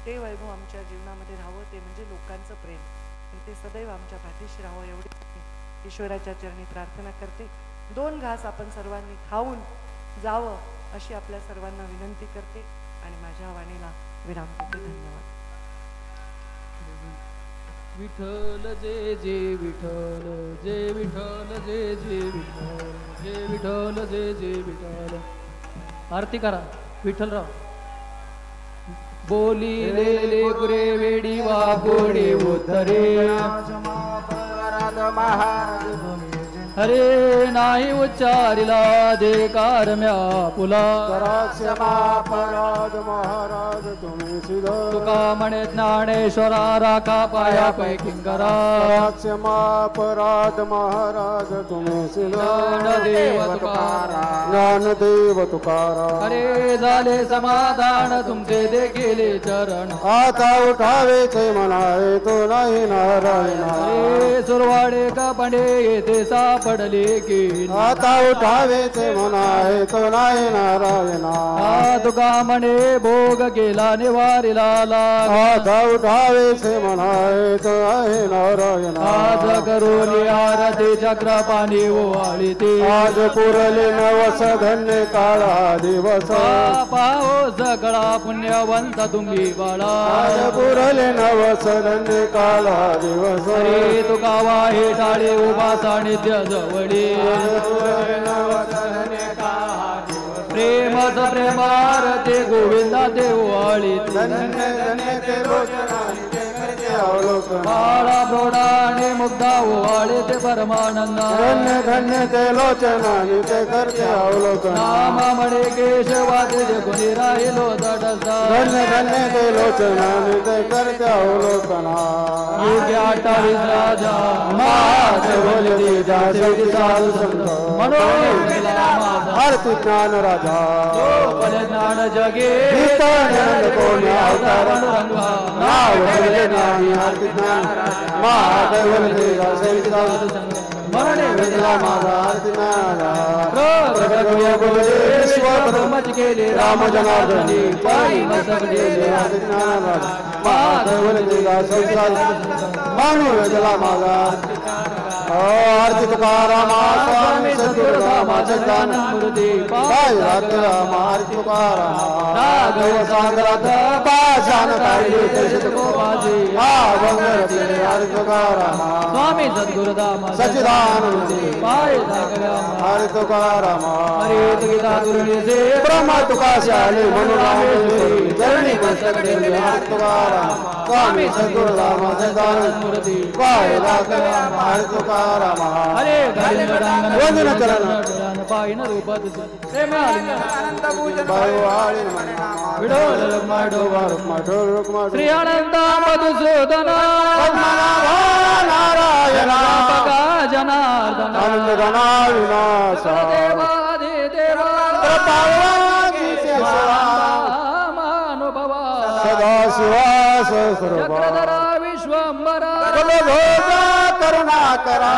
ते वैभव आमच्या जीवनामध्ये राहावं. ते म्हणजे लोकांचं प्रेम, आणि ते सदैव आमच्या पाठीशी राहावं एवढी ईश्वराच्या चरणी प्रार्थना करते. 2 घास आपण सर्वांनी खाऊन जावं अशी आपल्या सर्वांना विनंती करते आणि माझ्या वाणीला विराम देते. धन्यवाद. विठ्ठल जय जय विठ्ठल, जय विठ्ठल जय जय विठ्ठल, जय विठ्ठल जय जय विठ्ठल. आरती करा विठ्ठलराव. बोलिले गुरे वेडी वाघोडे उतरे महाराज हरे नाही उच्चारिला दे कारम्या पुला क्षमापराध महाराज तुम्ही सिद्ध तुका म्हणे ज्ञानेश्वरा राखा पाया पैकिंकरा क्षमापराध महाराज तुम्ही सिद्ध ज्ञानदेव तुकाराम ज्ञानदेव तुकाराम हरे झाले समाधान तुमचे देखील चरण आता उठावेचे म्हणावे तो नाही नारायण हरे सुरवाडे कपडे येथे सापडले की आता उठावेचे म्हणावे तो नाही नारायण तुका म्हणे भोग केला निवारिला आता उठावेचे म्हणावे तो आहे नारायण आज करून आरती चक्रपाणी ओवाळी ते आज पुरले नवस धन्य काळा दिवस पाहो सगळा पुण्यवंत तुम्ही बाळा आज पुरले नवस धन्य काळा दिवस हरे तुका वाहे टाळे उभा सानिध्य जवळी प्रेमच प्रेमारते गोविंदा ते ओवाळी धन्य धन्य ते लोचनांचे करते अवलोकन बाळा प्रौढा आणि मुग्धा ओवाळी ते परमानंद धन्य धन्य ते लोचनांचे ते करते अवलोकन नाम म्हणे केशवाचे जे कोणी राहिलो तटस्था धन्य धन्य ते लोचनांचे ते करते अवलोकन योग्य 28 राजा माते बोलती जा शेवटी साधू संत म्हणून आरती ज्ञान राजा ज्ञान जगे गीता ज्ञान कोणी अवतार नाव बोलले नाही आरती ज्ञान माते बोलती जा शेवटी साधू संत मरणे वेदला माझा आरती ज्ञान ब्रह्मच केले राम जनार्दनी पायी मसकलेले आरती ज्ञान राजा माते बोलती जा शेवटी साधू मानू वेदला माझा आरती तुकाराम स्वामी सद्गुरुराम सच्चिदानंद पाय राम आरती तुकाराम राघव सागरात पाषाण काढले दर्शित गोपाजी भंगर केले आरती तुकाराम स्वामी सद्गुरुदाम सच्चिदानंद पाय राघव आरती तुकाराम हरे गीता गुरुनी से ब्रह्मा तुकाशी आले म्हणून चरणी मस्तक ठेवले आरती तुकाराम स्वामी सद्गुरुराम सच्चिदानंद पाय राघव आरती तुकाराम हरे वंदन चरण पायन रूपात प्रेम श्री अनंत मधुसूदन नारायण जनार्दन आनंद गणा विनाश देवादिदेवा महानुभवा सदा शिवास चक्रधरा विश्वंभरा करुणा करा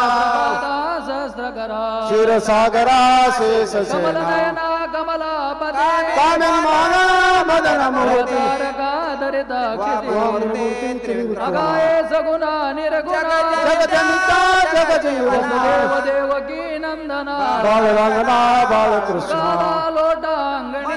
सहस्रकरा क्षीरसागरा शेष कमलनयना कमलापते कामिनी माना मदन मूर्ती दरिता अगाये सगुणा निर्गुणा जगजनिता जगजीवना देवकी नंदना बालरंगना बालकृष्ण लोटांगणी